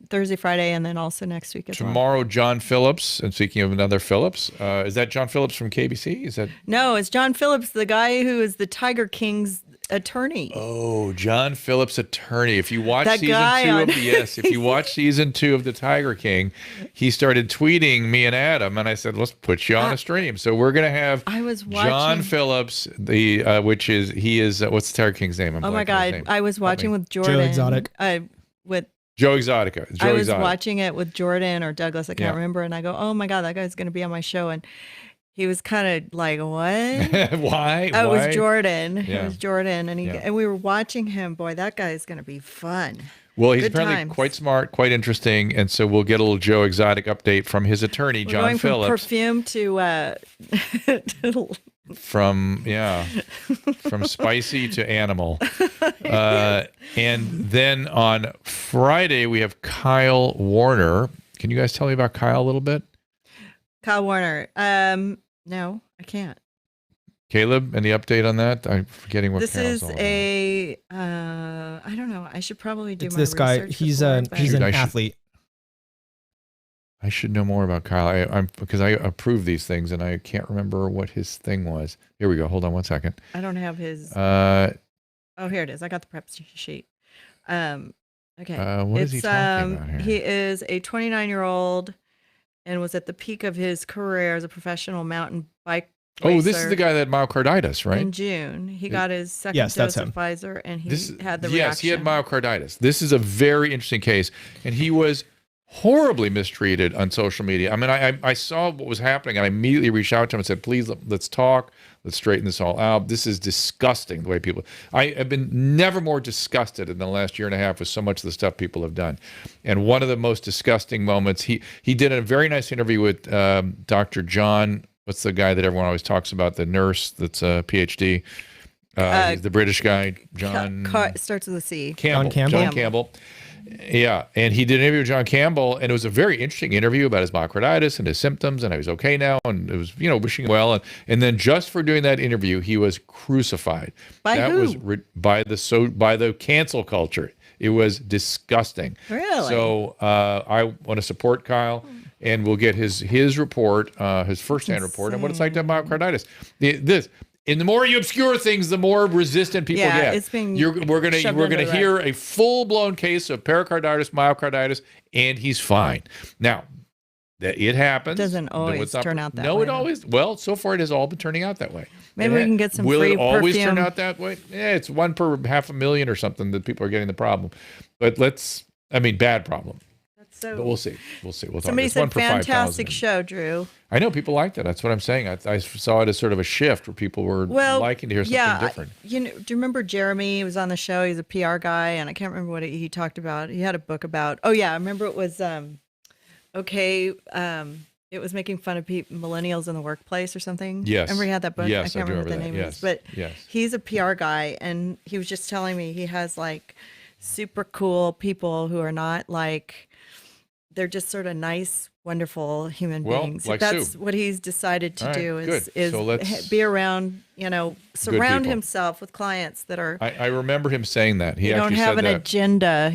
S4: Thursday, Friday, and then also next week as well.
S3: Tomorrow, John Phillips. And speaking of another Phillips, is that John Phillips from KBC?
S4: No, it's John Phillips, the guy who is the Tiger King's attorney.
S3: Oh, John Phillips, attorney. If you watch if you watch season 2 of The Tiger King, he started tweeting me and Adam, and I said, let's put you on a stream. So we're gonna have John Phillips, what's the Tiger King's name?
S4: Oh my God, I was watching with Jordan.
S9: Joe Exotic.
S4: With
S3: Joe Exotica.
S4: I was watching it with Jordan or Douglas, I can't remember, and I go, oh my God, that guy's going to be on my show. And he was kind of like, what?
S3: Why?
S4: Oh, it was Jordan. Yeah. It was Jordan. And we were watching him. Boy, that guy is going to be fun.
S3: Well, he's apparently quite smart, quite interesting, and so we'll get a little Joe Exotic update from his attorney, John Phillips.
S4: From perfume to...
S3: from spicy to animal. And then on Friday, we have Kyle Warner. Can you guys tell me about Kyle a little bit?
S4: Kyle Warner. No, I can't.
S3: Caleb, any update on that? I'm forgetting what
S4: this is. I don't know. I should probably do. It's
S9: this guy. He's an athlete.
S3: I should know more about Kyle. Because I approve these things and I can't remember what his thing was. Here we go. Hold on one second.
S4: I don't have his. Oh, here it is. I got the prep sheet. Okay.
S3: What is he talking about here?
S4: He is a 29-year-old and was at the peak of his career as a professional mountain bike racer.
S3: Oh, this is the guy that had myocarditis, right?
S4: In June. He got his second dose of Pfizer and he had the reaction.
S3: Yes, he had myocarditis. This is a very interesting case. And he was horribly mistreated on social media. I mean, I saw what was happening and I immediately reached out to him and said, please, let's talk. Let's straighten this all out. This is disgusting the way people... I have been never more disgusted in the last year and a half with so much of the stuff people have done. And one of the most disgusting moments, he did a very nice interview with Dr. John, what's the guy that everyone always talks about, the nurse that's a PhD. He's the British guy, John...
S4: starts with a C.
S3: John Campbell. Yeah, and he did an interview with John Campbell, and it was a very interesting interview about his myocarditis and his symptoms, and how he's okay now, and it was, wishing him well. And then just for doing that interview, he was crucified.
S4: By
S3: that
S4: who?
S3: was by the cancel culture. It was disgusting.
S4: Really?
S3: So I want to support Kyle, and we'll get his report, his firsthand report on what it's like to have myocarditis. And the more you obscure things, the more resistant people get.
S4: It's being
S3: we're gonna hear a full-blown case of pericarditis, myocarditis, and he's fine. Now, that it happens.
S4: Doesn't always turn out that way.
S3: No, it always. Well, so far it has all been turning out that way.
S4: Maybe we can get some free perfume. Will it always turn out that way? Yeah, it's 1 per 500,000 or something that people are getting the problem. But bad problem. So
S3: but we'll see. We'll talk.
S4: Somebody said
S3: 1 per
S4: fantastic
S3: 5,000.
S4: show, Drew.
S3: I know people liked it. That's what I'm saying. I saw it as sort of a shift where people were liking to hear something different.
S4: Do you remember Jeremy? He was on the show. He's a PR guy, and I can't remember what he talked about. He had a book about. Oh yeah, I remember it was it was making fun of millennials in the workplace or something.
S3: Yes.
S4: Remember he had that book?
S3: Yes,
S4: I can't remember what the
S3: that.
S4: name
S3: Yes.
S4: is. But
S3: yes.
S4: He's a PR guy, and he was just telling me he has like super cool people who are not like, they're just sort of nice, wonderful human beings.
S3: Like
S4: That's
S3: Sue.
S4: what he's decided to do is
S3: So let's
S4: be around, surround
S3: people.
S4: himself with clients that are.
S3: I remember him saying that. He
S4: don't
S3: actually
S4: have
S3: said
S4: an
S3: that.
S4: agenda,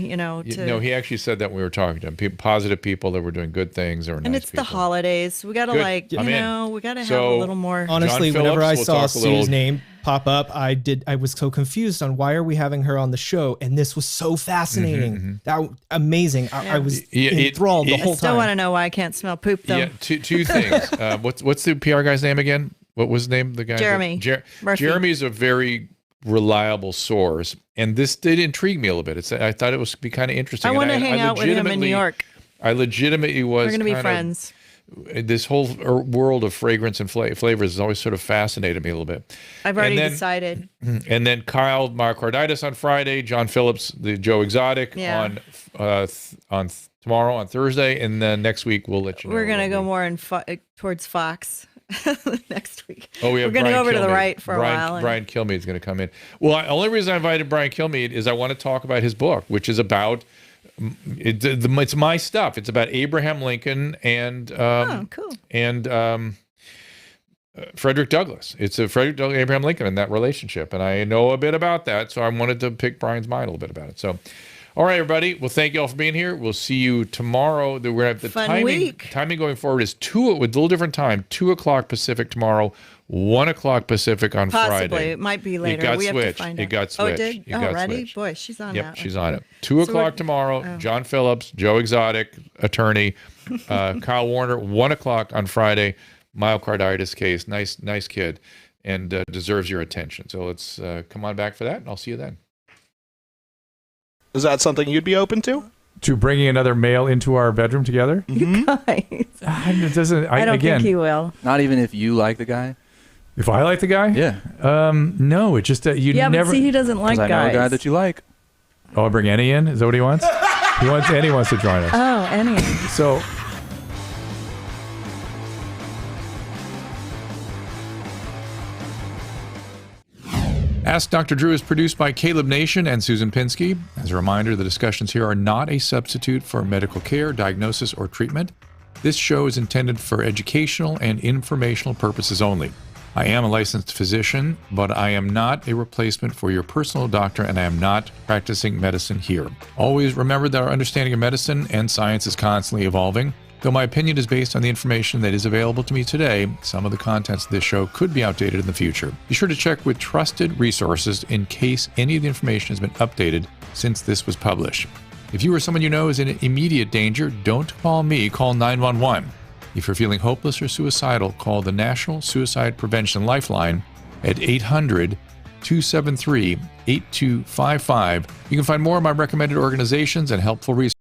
S3: No, he actually said that when we were talking to him. Positive people that were doing good things or
S4: and
S3: nice
S4: it's
S3: people.
S4: the holidays. We got to we got to have a little more.
S9: Honestly,
S3: John
S9: whenever I
S3: Phillips,
S9: saw
S3: we'll
S9: Sue's name pop up, I was so confused on why are we having her on the show, and this was so fascinating. That amazing. I was enthralled the whole
S4: I still
S9: time.
S4: want to know why I can't smell poop though.
S3: Yeah, two things. What's the PR guy's name again? What was his name? The guy.
S4: Jeremy. Murphy.
S3: Jeremy's a very reliable source, and this did intrigue me a little bit. I thought it was be kind of interesting.
S4: I want to hang out with him in New York.
S3: I legitimately was.
S4: We're going to be friends.
S3: This whole world of fragrance and flavors has always sort of fascinated me a little bit.
S4: I've already decided.
S3: And then Kyle Myocarditis on Friday, John Phillips, the Joe Exotic on tomorrow on Thursday, and then next week we'll let you know.
S4: We're going to go more towards Fox next week.
S3: Oh, we're
S4: going to go over to the right for a while.
S3: Brian Kilmeade is going to come in. Well, the only reason I invited Brian Kilmeade is I want to talk about his book, which is about. It's my stuff. It's about Abraham Lincoln and
S4: cool.
S3: and Frederick Douglass. It's a Abraham Lincoln and that relationship, and I know a bit about that, so I wanted to pick Brian's mind a little bit about it. So, all right, everybody. Well, thank you all for being here. We'll see you tomorrow. We're gonna have the
S4: Fun week.
S3: Timing going forward is with a little different time. 2:00 Pacific tomorrow. 1:00 Pacific on
S4: Possibly.
S3: Friday.
S4: It might be later.
S3: It got
S4: We have
S3: switched.
S4: to find
S3: It
S4: out.
S3: got switched.
S4: Oh, it did? Already?
S3: Switched.
S4: Boy, she's on
S3: Yep,
S4: that.
S3: she's on it. 2:00 tomorrow. John Phillips, Joe Exotic, attorney, Kyle Warner. 1:00 on Friday. Myocarditis case. Nice kid, and deserves your attention. So let's come on back for that, and I'll see you then.
S10: Is that something you'd be open to?
S1: To bringing another male into our bedroom together?
S4: You guys.
S1: It doesn't.
S4: I don't think he will.
S2: Not even if you like the guy?
S1: If I like the guy?
S2: Yeah.
S1: No, it's just that you never.
S4: Yeah, but see, he doesn't like guys.
S2: I know a guy that you like.
S1: Oh, I'll bring Annie in? Is that what he wants? Annie wants to join us.
S4: Oh, Annie.
S1: So. Ask Dr. Drew is produced by Caleb Nation and Susan Pinsky. As a reminder, the discussions here are not a substitute for medical care, diagnosis, or treatment. This show is intended for educational and informational purposes only. I am a licensed physician, but I am not a replacement for your personal doctor, and I am not practicing medicine here. Always remember that our understanding of medicine and science is constantly evolving. Though my opinion is based on the information that is available to me today, some of the contents of this show could be outdated in the future. Be sure to check with trusted resources in case any of the information has been updated since this was published. If you or someone you know is in immediate danger, don't call me, call 911. If you're feeling hopeless or suicidal, call the National Suicide Prevention Lifeline at 800-273-8255. You can find more of my recommended organizations and helpful resources